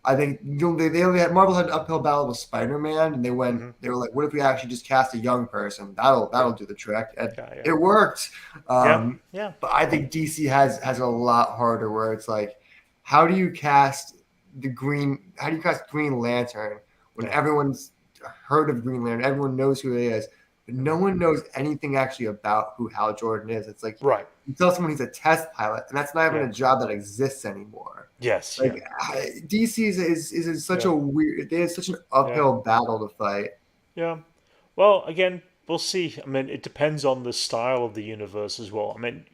I think they only had Marvel had an uphill battle with Spider Man, and Hmm. they were like, what if we actually just cast a young person? Yeah, That'll do the trick, and yeah, yeah, it worked. yeah, yeah. But I think DC has a lot harder, where it's like, how do you cast How do you cast Green Lantern when Yeah. everyone's heard of Green Lantern, everyone knows who he is, but no Hmm. one knows anything actually about who Hal Jordan is. It's like Right. you tell someone he's a test pilot, and that's not even Yeah. a job that exists anymore. Yes. Yeah. Like DC is such Yeah. a weird. They have such an Yeah. uphill battle to fight. Yeah. Well, again, we'll see. I mean, it depends on the style of the universe as well. I mean,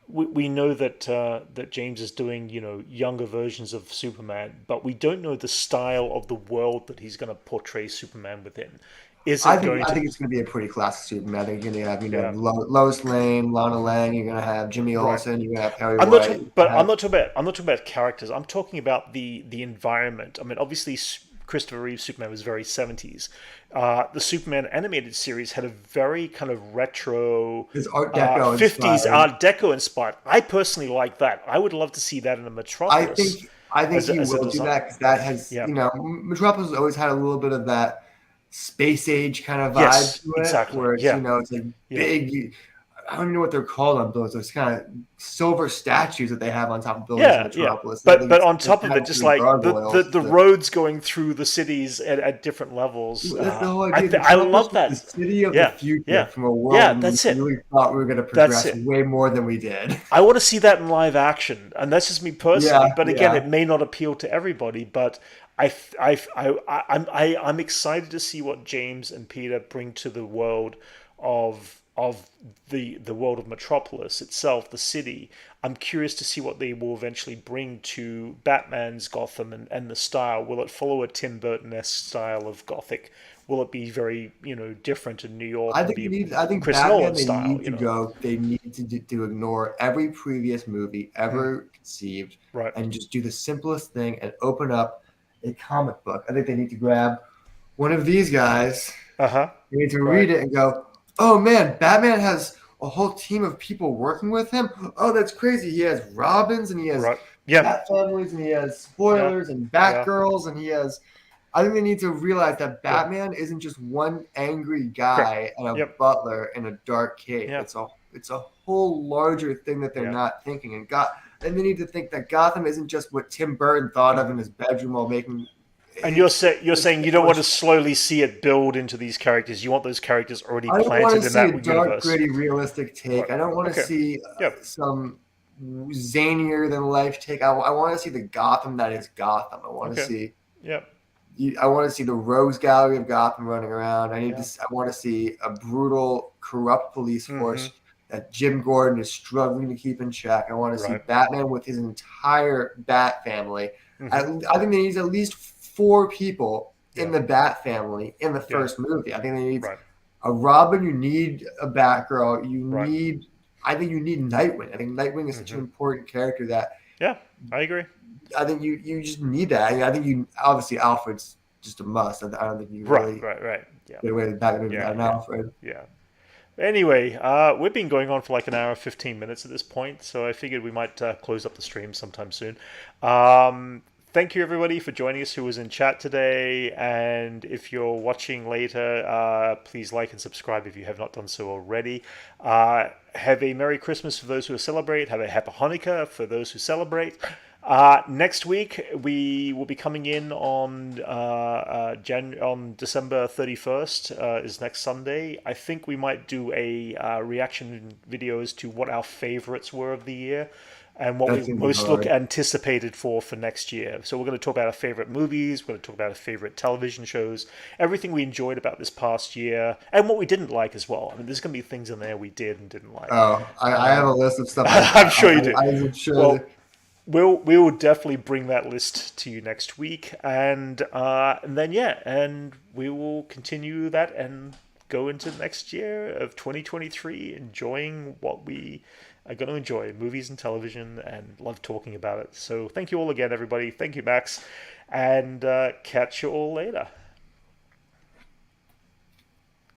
we know that James is doing younger versions of Superman, but we don't know the style of the world that he's going to portray Superman within. Is it going I to? think it's going to be a pretty classic Superman. I think you're going to have Yeah, Lois Lane, Lana Lang. You're going to have Jimmy right. Olsen. You're going to have Perry I'm not, White. You're but gonna have, I'm not talking about characters. I'm talking about the environment. I mean, obviously, Christopher Reeve's Superman was very '70s. The Superman animated series had a very kind of retro, his Art Deco '50s inspired. Art Deco inspired. I personally like that. I would love to see that in a Metropolis I think he as a will do design. that because that has Yeah. Metropolis has always had a little bit of that space age kind of vibe Yes. to it, Exactly. where Yeah. it's like Yeah. big. I don't even know what they're called on those kind of silver statues that they have on top of buildings in Yeah, yeah. Metropolis. And I But think but on it's top of kind it, of just through like gargoyles. the roads going through the cities at different levels. That's the whole I idea. I Metropolis love was the that. city of the Yeah, future yeah, from a yeah. world we That's it. really thought we were going to That's progress it. way more than we did. I want to see that in live action, and that's just me Yeah, personally. But again, yeah. it may not appeal to everybody. But I'm excited to see what James and Peter bring to the world of the world of Metropolis itself, the city. I'm curious to see what they will eventually bring to Batman's Gotham and the style. Will it follow a Tim Burton-esque style of Gothic, will it be very, different in New York I and think be I think Chris Batman. Nolan They style, need to go. They need to ignore every previous movie Mm, ever conceived, right. and just do the simplest thing and open up a comic book. I think they need to grab one of these guys. Uh-huh. They need to Right. read it and go, "Oh man, Batman has a whole team of people working with him. Oh, that's crazy. He has Robins and he has Right. Yeah. Bat families and he has Yeah. spoilers and Yeah. Batgirls and he has." I think they need to realize that Yeah. Batman isn't just one angry Correct. guy and a Yep. butler in a dark cave. Yeah. It's a whole larger thing that they're Yeah. not thinking. And they need to think that Gotham isn't just what Tim Burton thought of in his bedroom while making. And you're It's saying you so don't want to much. slowly see it build into these characters. You want those characters already I don't want planted to in see that a dark, universe. gritty, realistic Right. take. I don't want to Okay. see Yep. some zanier than life take. I want to see the Gotham that is Gotham. I want to Okay. see Yep. I want to see the Rogues Gallery of Gotham running around. Yeah. I want to see a brutal, corrupt police Mm-hmm. force that Jim Gordon is struggling to keep in check. I want to see Right. Batman with his entire Bat family. Mm-hmm. I think they need at least 4 people in Yeah. the Bat family in the Yeah. first movie. I think they need Right. a Robin. You need a Batgirl. Right. I think you need Nightwing. I think Nightwing is such an Mm-hmm. important character that Yeah. I agree. I think you just need that. I think you obviously Alfred's just a must. I don't think you Right. really Right. Right. Yeah. get away with Batman Yeah. without an Yeah. Alfred. Yeah. Anyway, we've been going on for like an hour, 15 minutes at this point, so I figured we might close up the stream sometime soon. Thank you, everybody, for joining us who was in chat today. And if you're watching later, please like and subscribe if you have not done so already. Have a Merry Christmas for those who celebrate. Have a Happy Hanukkah for those who celebrate. Next week we will be coming in on on December 31st is next Sunday. I think we might do a reaction video as to what our favorites were of the year and what That's we gonna be most look hard. anticipated for next year. So we're going to talk about our favorite movies. We're going to talk about our favorite television shows, everything we enjoyed about this past year, and what we didn't like as well. I mean, there's going to be things in there we did and didn't like. Oh, I have a list of stuff. I'm sure you do. I'm sure Well, that we will definitely bring that list to you next week, and then yeah, and we will continue that and go into next year of 2023 enjoying what we are going to enjoy, movies and television, and love talking about it. So thank you all again, everybody. Thank you, Max, and catch you all later.